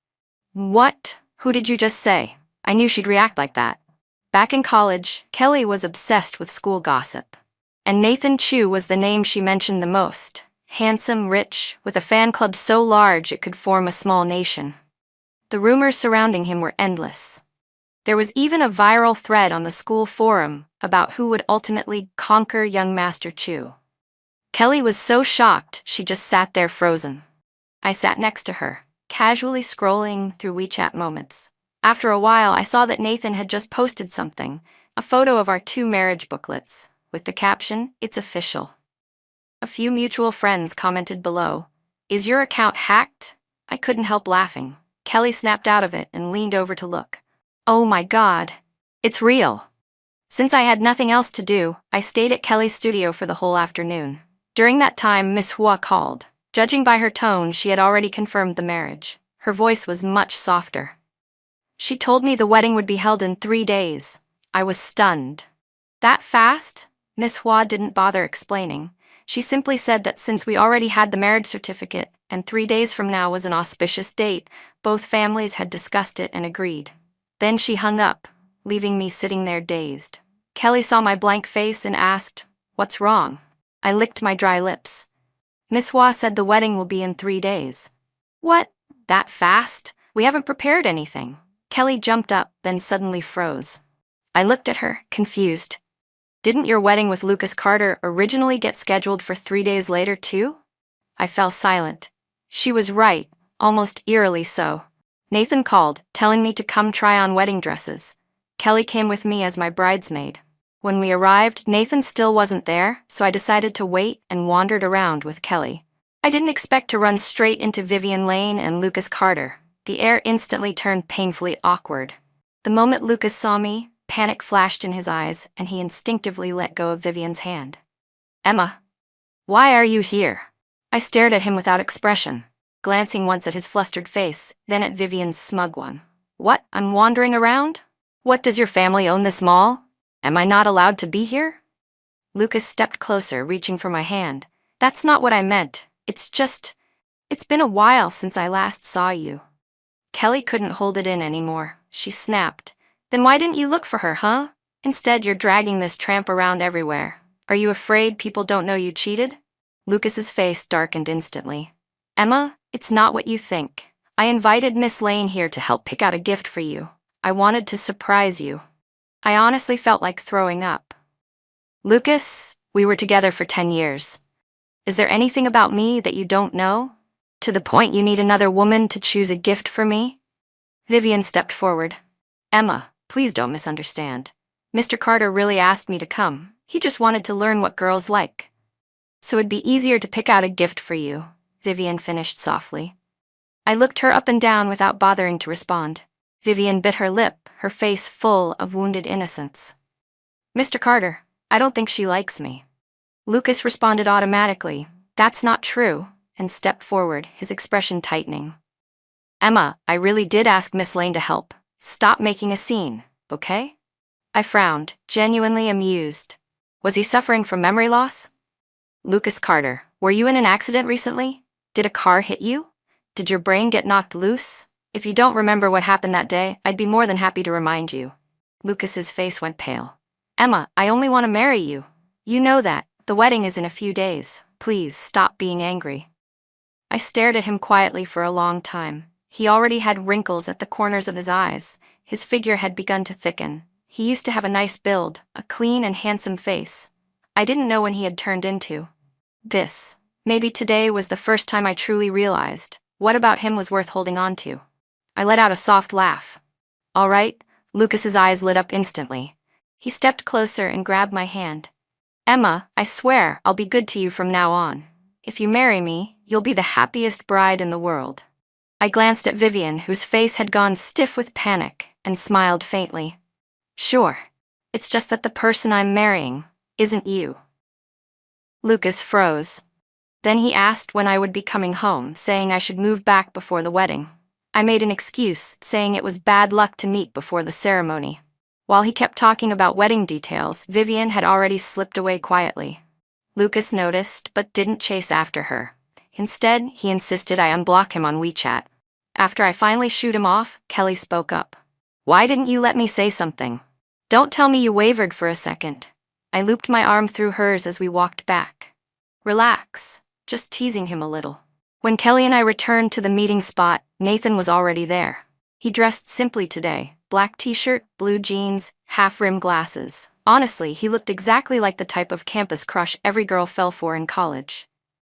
What? Who did you just say? I knew she'd react like that. Back in college, Kelly was obsessed with school gossip. And Nathan Chu was the name she mentioned the most. Handsome, rich, with a fan club so large it could form a small nation. The rumors surrounding him were endless. There was even a viral thread on the school forum about who would ultimately conquer young Master Chu. Kelly was so shocked she just sat there frozen. I sat next to her, casually scrolling through WeChat moments. After a while, I saw that Nathan had just posted something, a photo of our 2 marriage booklets, with the caption, "It's official." A few mutual friends commented below, "Is your account hacked?" I couldn't help laughing. Kelly snapped out of it and leaned over to look. Oh my God, it's real. Since I had nothing else to do, I stayed at Kelly's studio for the whole afternoon. During that time, Miss Hua called. Judging by her tone, she had already confirmed the marriage. Her voice was much softer. She told me the wedding would be held in 3 days. I was stunned. That fast? Miss Hua didn't bother explaining. She simply said that since we already had the marriage certificate, and 3 days from now was an auspicious date, both families had discussed it and agreed. Then she hung up, leaving me sitting there dazed. Kelly saw my blank face and asked, "What's wrong?" I licked my dry lips. Miss Hua said the wedding will be in 3 days. What? That fast? We haven't prepared anything. Kelly jumped up, then suddenly froze. I looked at her, confused. Didn't your wedding with Lucas Carter originally get scheduled for 3 days later too? I fell silent. She was right, almost eerily so. Nathan called, telling me to come try on wedding dresses. Kelly came with me as my bridesmaid. When we arrived, Nathan still wasn't there, so I decided to wait and wandered around with Kelly. I didn't expect to run straight into Vivian Lane and Lucas Carter. The air instantly turned painfully awkward. The moment Lucas saw me, panic flashed in his eyes, and he instinctively let go of Vivian's hand. Emma, why are you here? I stared at him without expression, glancing once at his flustered face, then at Vivian's smug one. What, I'm wandering around? What, does your family own this mall? Am I not allowed to be here? Lucas stepped closer, reaching for my hand. That's not what I meant. It's been a while since I last saw you. Kelly couldn't hold it in anymore. She snapped. Then why didn't you look for her, huh? Instead, you're dragging this tramp around everywhere. Are you afraid people don't know you cheated? Lucas's face darkened instantly. Emma, it's not what you think. I invited Miss Lane here to help pick out a gift for you. I wanted to surprise you. I honestly felt like throwing up. Lucas, we were together for 10 years. Is there anything about me that you don't know? To the point you need another woman to choose a gift for me? Vivian stepped forward. Emma, please don't misunderstand. Mr. Carter really asked me to come. He just wanted to learn what girls like. So it'd be easier to pick out a gift for you, Vivian finished softly. I looked her up and down without bothering to respond. Vivian bit her lip, her face full of wounded innocence. Mr. Carter, I don't think she likes me. Lucas responded automatically, that's not true, and stepped forward, his expression tightening. Emma, I really did ask Miss Lane to help. Stop making a scene, okay? I frowned, genuinely amused. Was he suffering from memory loss? Lucas Carter, were you in an accident recently? Did a car hit you? Did your brain get knocked loose? If you don't remember what happened that day, I'd be more than happy to remind you. Lucas's face went pale. Emma, I only want to marry you. You know that. The wedding is in a few days. Please stop being angry. I stared at him quietly for a long time. He already had wrinkles at the corners of his eyes. His figure had begun to thicken. He used to have a nice build, a clean and handsome face. I didn't know when he had turned into this. Maybe today was the first time I truly realized what about him was worth holding on to. I let out a soft laugh. All right, Lucas's eyes lit up instantly. He stepped closer and grabbed my hand. Emma, I swear I'll be good to you from now on. If you marry me, you'll be the happiest bride in the world. I glanced at Vivian, whose face had gone stiff with panic, and smiled faintly. Sure. It's just that the person I'm marrying isn't you. Lucas froze. Then he asked when I would be coming home, saying I should move back before the wedding. I made an excuse, saying it was bad luck to meet before the ceremony. While he kept talking about wedding details, Vivian had already slipped away quietly. Lucas noticed, but didn't chase after her. Instead, he insisted I unblock him on WeChat. After I finally shooed him off, Kelly spoke up. Why didn't you let me say something? Don't tell me you wavered for a second. I looped my arm through hers as we walked back. Relax, just teasing him a little. When Kelly and I returned to the meeting spot, Nathan was already there. He dressed simply today, black t-shirt, blue jeans, half-rimmed glasses. Honestly, he looked exactly like the type of campus crush every girl fell for in college.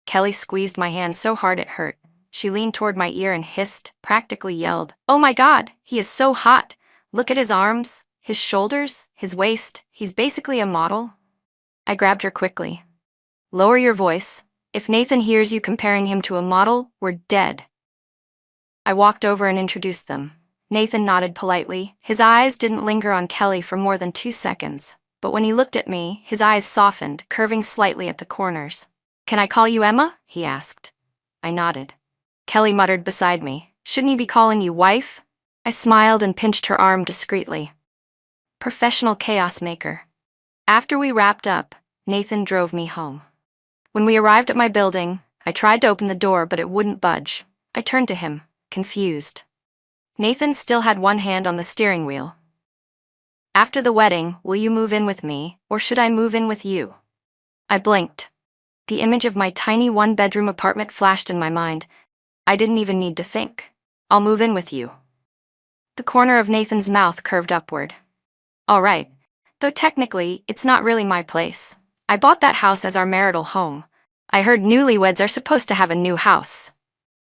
Kelly squeezed my hand so hard it hurt. She leaned toward my ear and hissed, practically yelled, "Oh my God, he is so hot! Look at his arms, his shoulders, his waist, he's basically a model." I grabbed her quickly. Lower your voice. If Nathan hears you comparing him to a model, we're dead. I walked over and introduced them. Nathan nodded politely. His eyes didn't linger on Kelly for more than 2 seconds, but when he looked at me, his eyes softened, curving slightly at the corners. Can I call you Emma? He asked. I nodded. Kelly muttered beside me, shouldn't he be calling you wife? I smiled and pinched her arm discreetly. Professional chaos maker. After we wrapped up, Nathan drove me home. When we arrived at my building, I tried to open the door, but it wouldn't budge. I turned to him, confused. Nathan still had one hand on the steering wheel. After the wedding, will you move in with me, or should I move in with you? I blinked. The image of my tiny one-bedroom apartment flashed in my mind. I didn't even need to think. I'll move in with you. The corner of Nathan's mouth curved upward. All right, though technically, it's not really my place. I bought that house as our marital home. I heard newlyweds are supposed to have a new house.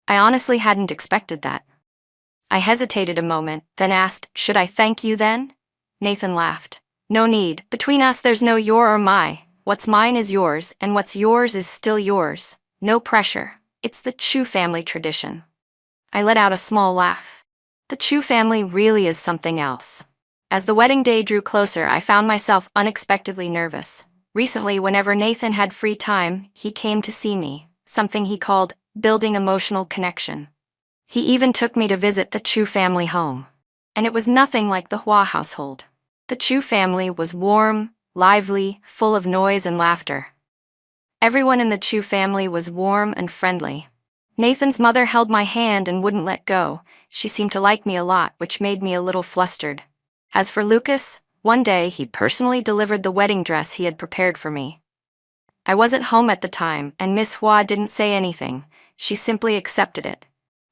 I honestly hadn't expected that. I hesitated a moment, then asked, should I thank you then? Nathan laughed. No need. Between us there's no your or my. What's mine is yours, and what's yours is still yours. No pressure. It's the Chu family tradition. I let out a small laugh. The Chu family really is something else. As the wedding day drew closer, I found myself unexpectedly nervous. Recently, whenever Nathan had free time, he came to see me, something he called building emotional connection. He even took me to visit the Chu family home. And it was nothing like the Hua household. The Chu family was warm, lively, full of noise and laughter. Everyone in the Chu family was warm and friendly. Nathan's mother held my hand and wouldn't let go. She seemed to like me a lot, which made me a little flustered. As for Lucas, one day he personally delivered the wedding dress he had prepared for me. I wasn't home at the time, and Miss Hua didn't say anything. She simply accepted it.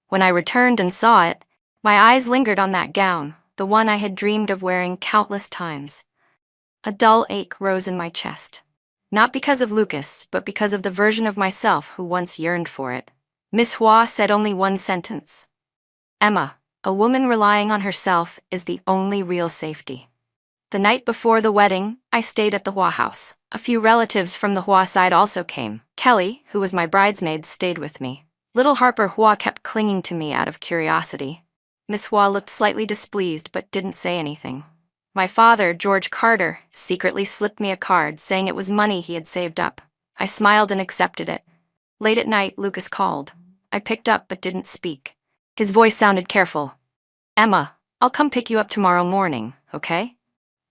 When I returned and saw it, my eyes lingered on that gown, the one I had dreamed of wearing countless times. A dull ache rose in my chest. Not because of Lucas, but because of the version of myself who once yearned for it. Miss Hua said only one sentence. Emma, a woman relying on herself is the only real safety. The night before the wedding, I stayed at the Hua house. A few relatives from the Hua side also came. Kelly, who was my bridesmaid, stayed with me. Little Harper Hua kept clinging to me out of curiosity. Miss Hua looked slightly displeased but didn't say anything. My father, George Carter, secretly slipped me a card saying it was money he had saved up. I smiled and accepted it. Late at night, Lucas called. I picked up but didn't speak. His voice sounded careful. Emma, I'll come pick you up tomorrow morning, okay?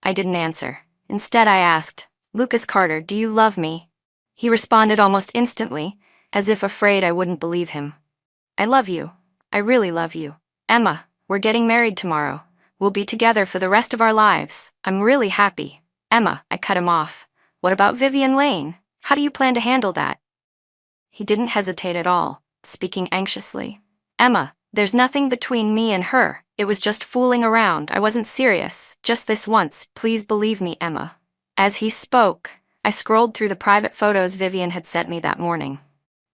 I didn't answer. Instead, I asked, Lucas Carter, do you love me? He responded almost instantly, as if afraid I wouldn't believe him. I love you. I really love you. Emma, we're getting married tomorrow. We'll be together for the rest of our lives. I'm really happy. Emma, I cut him off. What about Vivian Lane? How do you plan to handle that? He didn't hesitate at all, speaking anxiously. Emma, there's nothing between me and her. It was just fooling around. I wasn't serious. Just this once. Please believe me, Emma. As he spoke, I scrolled through the private photos Vivian had sent me that morning.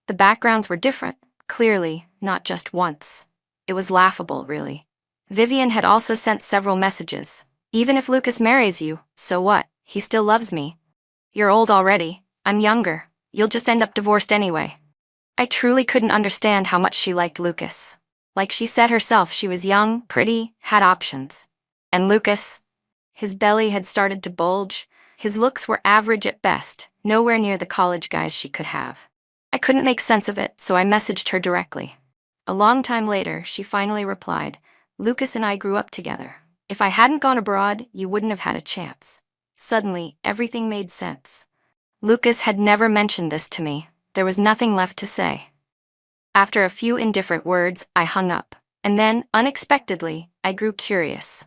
The backgrounds were different, clearly, not just once. It was laughable, really. Vivian had also sent several messages. Even if Lucas marries you, so what? He still loves me. You're old already. I'm younger. You'll just end up divorced anyway. I truly couldn't understand how much she liked Lucas. Like she said herself, she was young, pretty, had options. And Lucas? His belly had started to bulge. His looks were average at best, nowhere near the college guys she could have. I couldn't make sense of it, so I messaged her directly. A long time later, she finally replied, Lucas and I grew up together. If I hadn't gone abroad, you wouldn't have had a chance. Suddenly, everything made sense. Lucas had never mentioned this to me. There was nothing left to say. After a few indifferent words, I hung up. And then, unexpectedly, I grew curious.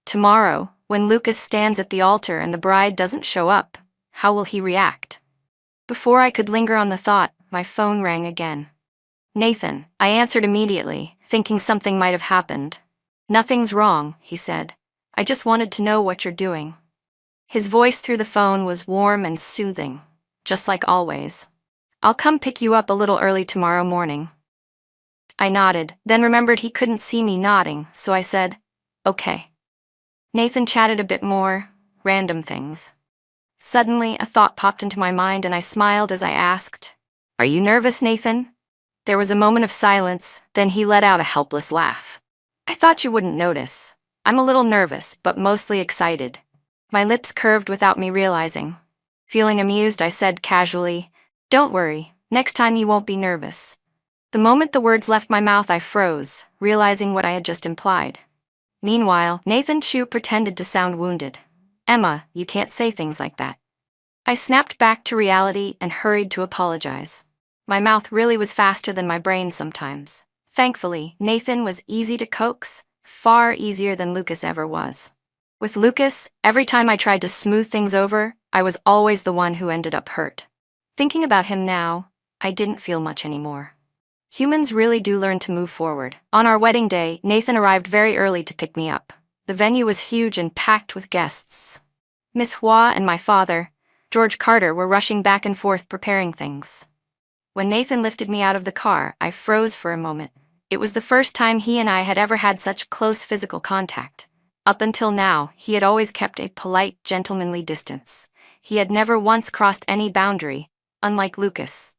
Tomorrow, when Lucas stands at the altar and the bride doesn't show up, how will he react? Before I could linger on the thought, my phone rang again. Nathan, I answered immediately, thinking something might have happened. Nothing's wrong, he said. I just wanted to know what you're doing. His voice through the phone was warm and soothing, just like always. I'll come pick you up a little early tomorrow morning. I nodded, then remembered he couldn't see me nodding, so I said, okay. Nathan chatted a bit more, random things. Suddenly, a thought popped into my mind and I smiled as I asked, Are you nervous, Nathan? There was a moment of silence, then he let out a helpless laugh. I thought you wouldn't notice. I'm a little nervous, but mostly excited. My lips curved without me realizing. Feeling amused, I said casually, Don't worry, next time you won't be nervous. The moment the words left my mouth, I froze, realizing what I had just implied. Meanwhile, Nathan Chu pretended to sound wounded. Emma, you can't say things like that. I snapped back to reality and hurried to apologize. My mouth really was faster than my brain sometimes. Thankfully, Nathan was easy to coax, far easier than Lucas ever was. With Lucas, every time I tried to smooth things over, I was always the one who ended up hurt. Thinking about him now, I didn't feel much anymore. Humans really do learn to move forward. On our wedding day, Nathan arrived very early to pick me up. The venue was huge and packed with guests. Miss Hua and my father, George Carter, were rushing back and forth preparing things. When Nathan lifted me out of the car, I froze for a moment. It was the first time he and I had ever had such close physical contact. Up until now, he had always kept a polite, gentlemanly distance. He had never once crossed any boundary, unlike Lucas.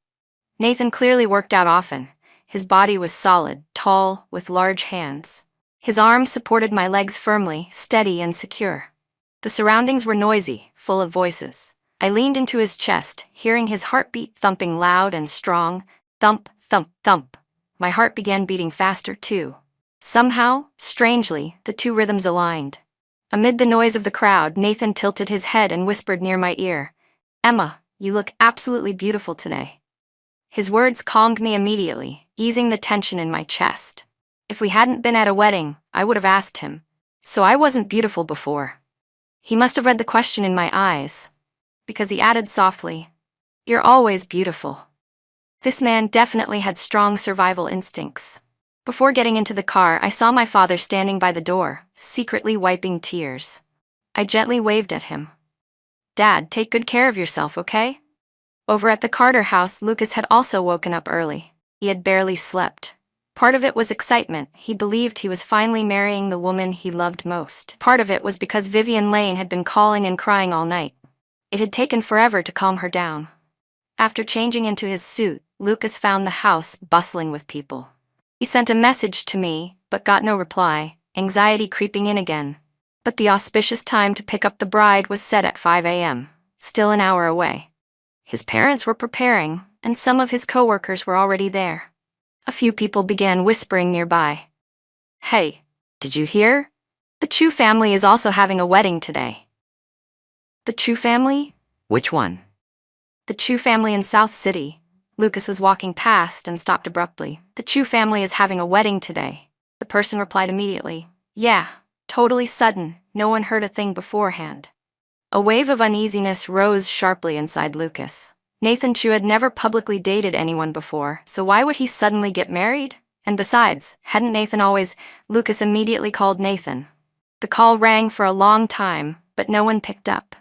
Nathan clearly worked out often. His body was solid, tall, with large hands. His arms supported my legs firmly, steady and secure. The surroundings were noisy, full of voices. I leaned into his chest, hearing his heartbeat thumping loud and strong. Thump, thump, thump. My heart began beating faster too. Somehow, strangely, the two rhythms aligned. Amid the noise of the crowd, Nathan tilted his head and whispered near my ear, Emma, you look absolutely beautiful today. His words calmed me immediately, easing the tension in my chest. If we hadn't been at a wedding, I would have asked him. So I wasn't beautiful before. He must have read the question in my eyes, because he added softly, You're always beautiful. This man definitely had strong survival instincts. Before getting into the car, I saw my father standing by the door, secretly wiping tears. I gently waved at him. Dad, take good care of yourself, okay? Over at the Carter house, Lucas had also woken up early. He had barely slept. Part of it was excitement. He believed he was finally marrying the woman he loved most. Part of it was because Vivian Lane had been calling and crying all night. It had taken forever to calm her down. After changing into his suit, Lucas found the house bustling with people. He sent a message to me, but got no reply, anxiety creeping in again. But the auspicious time to pick up the bride was set at 5 a.m., still an hour away. His parents were preparing, and some of his coworkers were already there. A few people began whispering nearby. Hey, did you hear? The Chu family is also having a wedding today. The Chu family? Which one? The Chu family in South City. Lucas was walking past and stopped abruptly. The Chu family is having a wedding today. The person replied immediately. Yeah, totally sudden, no one heard a thing beforehand. A wave of uneasiness rose sharply inside Lucas. Nathan Chu had never publicly dated anyone before, so why would he suddenly get married? And besides, hadn't Nathan always... Lucas immediately called Nathan. The call rang for a long time, but no one picked up.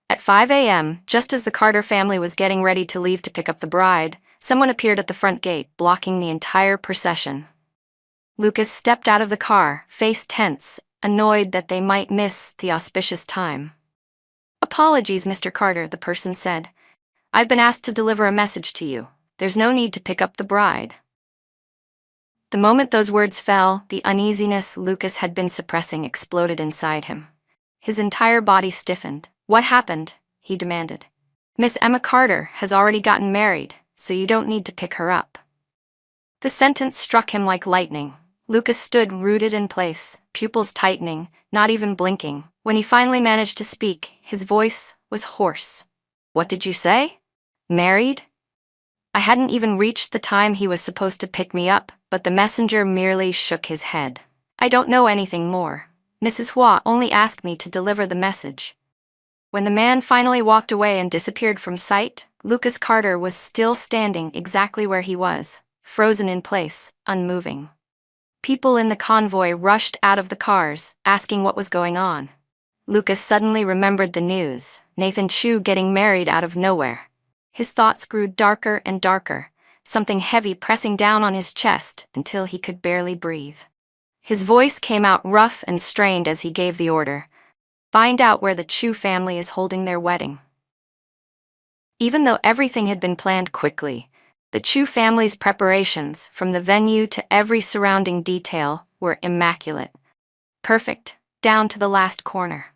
At 5 a.m., just as the Carter family was getting ready to leave to pick up the bride, someone appeared at the front gate, blocking the entire procession. Lucas stepped out of the car, face tense, annoyed that they might miss the auspicious time. Apologies, Mr. Carter, the person said. I've been asked to deliver a message to you. There's no need to pick up the bride. The moment those words fell, the uneasiness Lucas had been suppressing exploded inside him. His entire body stiffened. What happened? He demanded. Miss Emma Carter has already gotten married, so you don't need to pick her up. The sentence struck him like lightning. Lucas stood rooted in place, pupils tightening, not even blinking. When he finally managed to speak, his voice was hoarse. What did you say? Married? I hadn't even reached the time he was supposed to pick me up, but the messenger merely shook his head. I don't know anything more. Mrs. Hua only asked me to deliver the message. When the man finally walked away and disappeared from sight, Lucas Carter was still standing exactly where he was, frozen in place, unmoving. People in the convoy rushed out of the cars, asking what was going on. Lucas suddenly remembered the news, Nathan Chu getting married out of nowhere. His thoughts grew darker and darker, something heavy pressing down on his chest until he could barely breathe. His voice came out rough and strained as he gave the order. Find out where the Chu family is holding their wedding. Even though everything had been planned quickly, the Chu family's preparations, from the venue to every surrounding detail, were immaculate. Perfect, down to the last corner.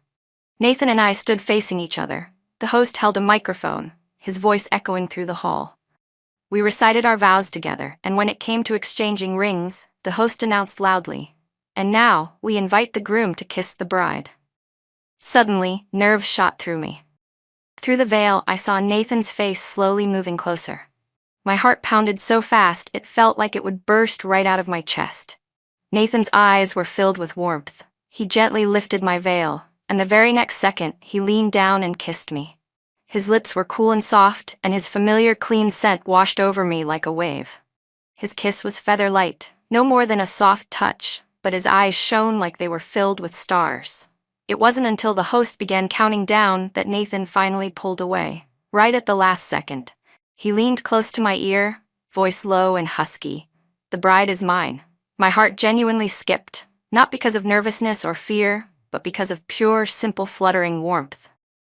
Nathan and I stood facing each other. The host held a microphone, his voice echoing through the hall. We recited our vows together, and when it came to exchanging rings, the host announced loudly, "And now, we invite the groom to kiss the bride." Suddenly, nerves shot through me. Through the veil, I saw Nathan's face slowly moving closer. My heart pounded so fast it felt like it would burst right out of my chest. Nathan's eyes were filled with warmth. He gently lifted my veil, and the very next second, he leaned down and kissed me. His lips were cool and soft, and his familiar clean scent washed over me like a wave. His kiss was feather-light, no more than a soft touch, but his eyes shone like they were filled with stars. It wasn't until the host began counting down that Nathan finally pulled away, right at the last second. He leaned close to my ear, voice low and husky. "The bride is mine." My heart genuinely skipped, not because of nervousness or fear, but because of pure, simple fluttering warmth.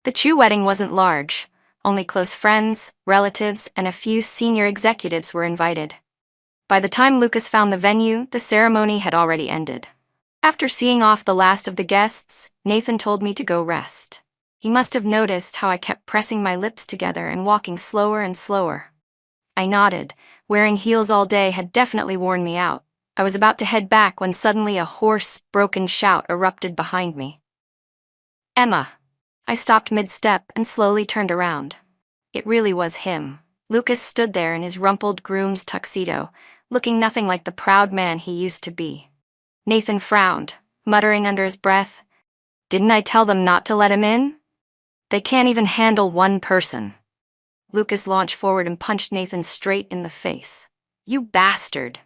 The Chu wedding wasn't large. Only close friends, relatives, and a few senior executives were invited. By the time Lucas found the venue, the ceremony had already ended. After seeing off the last of the guests, Nathan told me to go rest. He must have noticed how I kept pressing my lips together and walking slower and slower. I nodded. Wearing heels all day had definitely worn me out. I was about to head back when suddenly a hoarse, broken shout erupted behind me. "Emma!" I stopped mid-step and slowly turned around. It really was him. Lucas stood there in his rumpled groom's tuxedo, looking nothing like the proud man he used to be. Nathan frowned, muttering under his breath, "Didn't I tell them not to let him in? They can't even handle one person." Lucas launched forward and punched Nathan straight in the face. "You bastard!"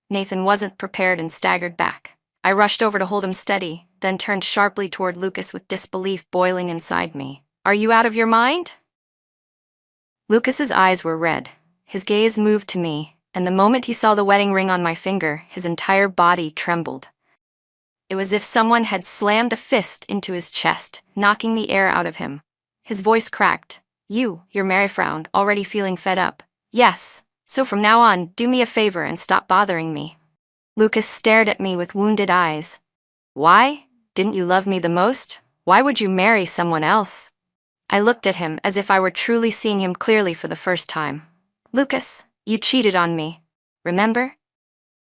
Nathan wasn't prepared and staggered back. I rushed over to hold him steady, then turned sharply toward Lucas with disbelief boiling inside me. "Are you out of your mind?" Lucas's eyes were red. His gaze moved to me, and the moment he saw the wedding ring on my finger, his entire body trembled. It was as if someone had slammed a fist into his chest, knocking the air out of him. His voice cracked. You're Mary frowned, already feeling fed up. "Yes, so from now on, do me a favor and stop bothering me." Lucas stared at me with wounded eyes. "Why? Didn't you love me the most? Why would you marry someone else?" I looked at him as if I were truly seeing him clearly for the first time. "Lucas, you cheated on me. Remember?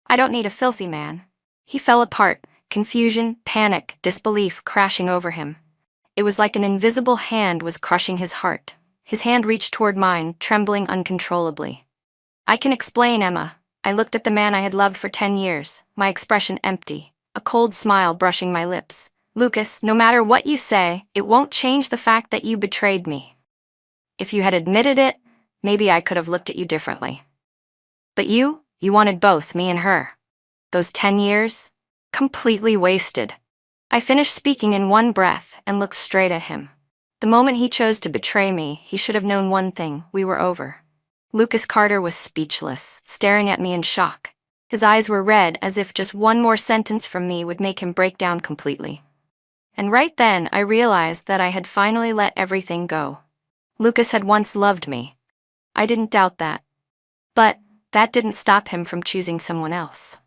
I don't need a filthy man." He fell apart, confusion, panic, disbelief crashing over him. It was like an invisible hand was crushing his heart. His hand reached toward mine, trembling uncontrollably. I can explain, Emma. I looked at the man I had loved for 10 years, my expression empty, a cold smile brushing my lips. Lucas, no matter what you say, it won't change the fact that you betrayed me. If you had admitted it, maybe I could have looked at you differently. But you wanted both me and her. Those 10 years? Completely wasted. I finished speaking in one breath and looked straight at him. The moment he chose to betray me, he should have known one thing: we were over. Lucas Carter was speechless, staring at me in shock. His eyes were red, as if just one more sentence from me would make him break down completely. And right then, I realized that I had finally let everything go. Lucas had once loved me. I didn't doubt that. But that didn't stop him from choosing someone else.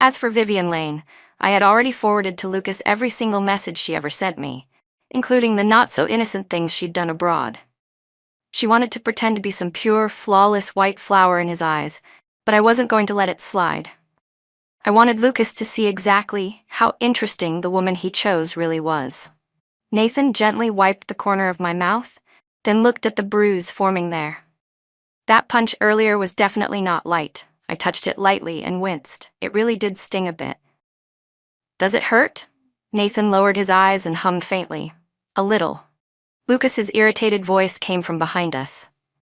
As for Vivian Lane, I had already forwarded to Lucas every single message she ever sent me, including the not-so-innocent things she'd done abroad. She wanted to pretend to be some pure, flawless white flower in his eyes, but I wasn't going to let it slide. I wanted Lucas to see exactly how interesting the woman he chose really was. Nathan gently wiped the corner of my mouth, then looked at the bruise forming there. That punch earlier was definitely not light. I touched it lightly and winced. It really did sting a bit. Does it hurt? Nathan lowered his eyes and hummed faintly. A little. Lucas's irritated voice came from behind us.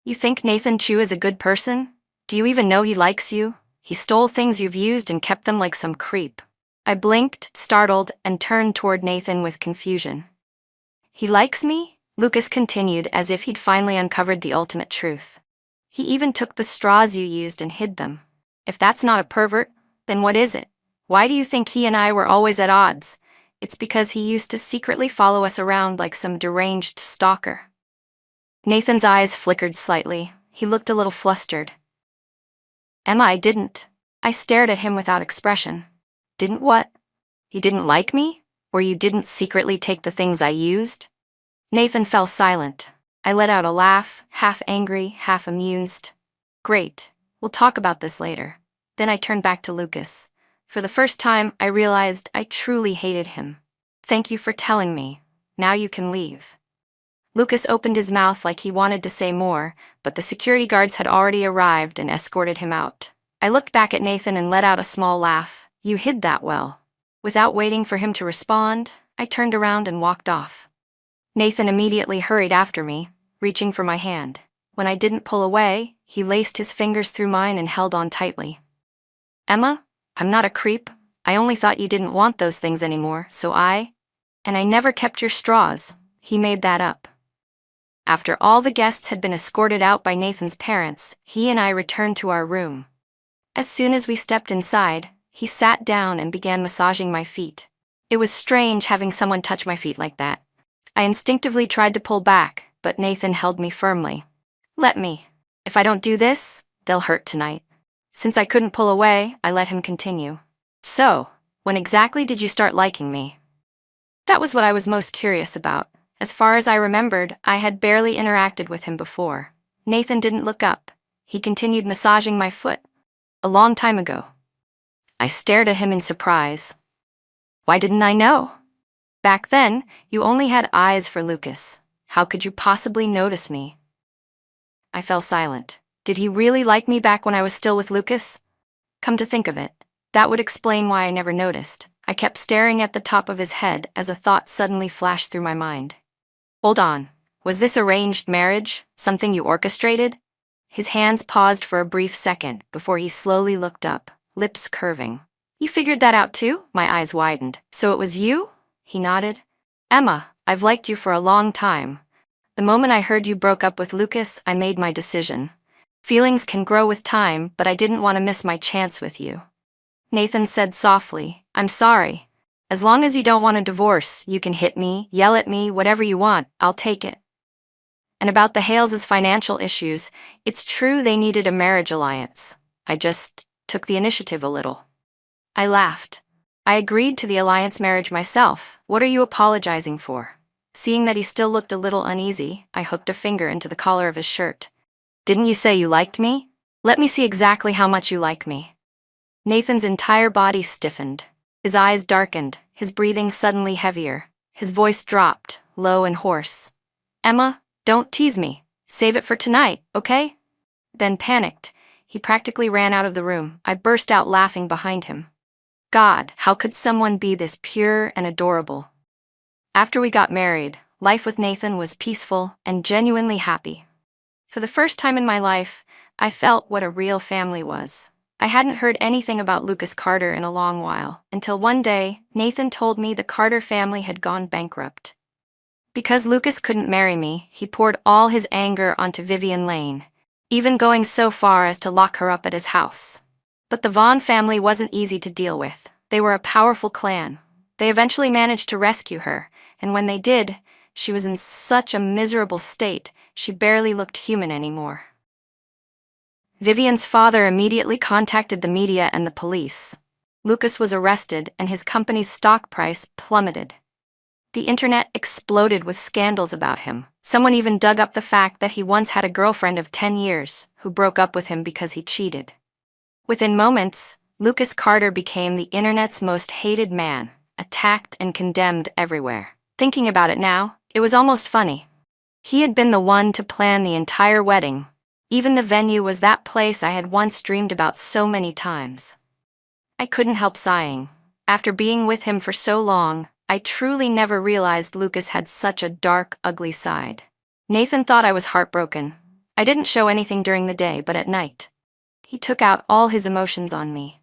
You think Nathan Chu is a good person? Do you even know he likes you? He stole things you've used and kept them like some creep. I blinked, startled, and turned toward Nathan with confusion. He likes me? Lucas continued as if he'd finally uncovered the ultimate truth. He even took the straws you used and hid them. If that's not a pervert, then what is it? Why do you think he and I were always at odds? It's because he used to secretly follow us around like some deranged stalker. Nathan's eyes flickered slightly. He looked a little flustered. Emma, I didn't. I stared at him without expression. Didn't what? You didn't like me? Or you didn't secretly take the things I used? Nathan fell silent. I let out a laugh, half angry, half amused. Great. We'll talk about this later. Then I turned back to Lucas. For the first time, I realized I truly hated him. Thank you for telling me. Now you can leave. Lucas opened his mouth like he wanted to say more, but the security guards had already arrived and escorted him out. I looked back at Nathan and let out a small laugh. You hid that well. Without waiting for him to respond, I turned around and walked off. Nathan immediately hurried after me, reaching for my hand. When I didn't pull away, he laced his fingers through mine and held on tightly. Emma, I'm not a creep. I only thought you didn't want those things anymore, so I never kept your straws. He made that up. After all the guests had been escorted out by Nathan's parents, he and I returned to our room. As soon as we stepped inside, he sat down and began massaging my feet. It was strange having someone touch my feet like that. I instinctively tried to pull back, but Nathan held me firmly. Let me. If I don't do this, they'll hurt tonight. Since I couldn't pull away, I let him continue. So, when exactly did you start liking me? That was what I was most curious about. As far as I remembered, I had barely interacted with him before. Nathan didn't look up. He continued massaging my foot. A long time ago. I stared at him in surprise. Why didn't I know? Back then, you only had eyes for Lucas. How could you possibly notice me? I fell silent. Did he really like me back when I was still with Lucas? Come to think of it, that would explain why I never noticed. I kept staring at the top of his head as a thought suddenly flashed through my mind. Hold on. Was this arranged marriage? Something you orchestrated? His hands paused for a brief second before he slowly looked up, lips curving. You figured that out too? My eyes widened. So it was you? He nodded. Emma, I've liked you for a long time. The moment I heard you broke up with Lucas, I made my decision. Feelings can grow with time, but I didn't want to miss my chance with you. Nathan said softly, I'm sorry. As long as you don't want a divorce, you can hit me, yell at me, whatever you want, I'll take it. And about the Hales' financial issues, it's true they needed a marriage alliance. I just took the initiative a little. I laughed. I agreed to the alliance marriage myself. What are you apologizing for? Seeing that he still looked a little uneasy, I hooked a finger into the collar of his shirt. Didn't you say you liked me? Let me see exactly how much you like me. Nathan's entire body stiffened. His eyes darkened, his breathing suddenly heavier. His voice dropped, low and hoarse. Emma, Don't tease me. Save it for tonight, okay? Then panicked. He practically ran out of the room. I burst out laughing behind him. God, how could someone be this pure and adorable? After we got married, life with Nathan was peaceful and genuinely happy. For the first time in my life, I felt what a real family was. I hadn't heard anything about Lucas Carter in a long while, until one day, Nathan told me the Carter family had gone bankrupt. Because Lucas couldn't marry me, he poured all his anger onto Vivian Lane, even going so far as to lock her up at his house. But the Vaughn family wasn't easy to deal with. They were a powerful clan. They eventually managed to rescue her, and when they did, she was in such a miserable state, she barely looked human anymore. Vivian's father immediately contacted the media and the police. Lucas was arrested and his company's stock price plummeted. The internet exploded with scandals about him. Someone even dug up the fact that he once had a girlfriend of 10 years who broke up with him because he cheated. Within moments, Lucas Carter became the internet's most hated man, attacked and condemned everywhere. Thinking about it now, it was almost funny. He had been the one to plan the entire wedding. Even the venue was that place I had once dreamed about so many times. I couldn't help sighing. After being with him for so long, I truly never realized Lucas had such a dark, ugly side. Nathan thought I was heartbroken. I didn't show anything during the day, but at night, he took out all his emotions on me.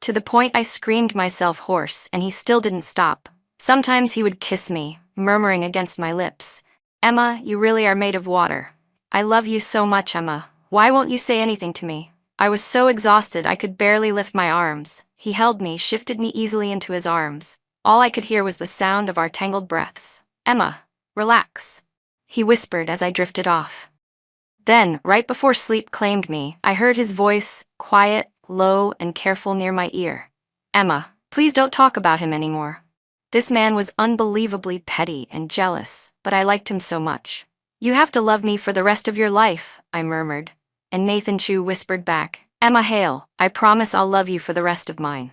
To the point I screamed myself hoarse, and he still didn't stop. Sometimes he would kiss me, murmuring against my lips, "Emma, you really are made of water. I love you so much, Emma. Why won't you say anything to me?" I was so exhausted I could barely lift my arms. He held me, shifted me easily into his arms. All I could hear was the sound of our tangled breaths. "Emma, relax," he whispered as I drifted off. Then, right before sleep claimed me, I heard his voice, quiet, low, and careful near my ear. "Emma, please don't talk about him anymore." This man was unbelievably petty and jealous, but I liked him so much. "You have to love me for the rest of your life," I murmured. And Nathan Chu whispered back, "Emma Hale, I promise I'll love you for the rest of mine."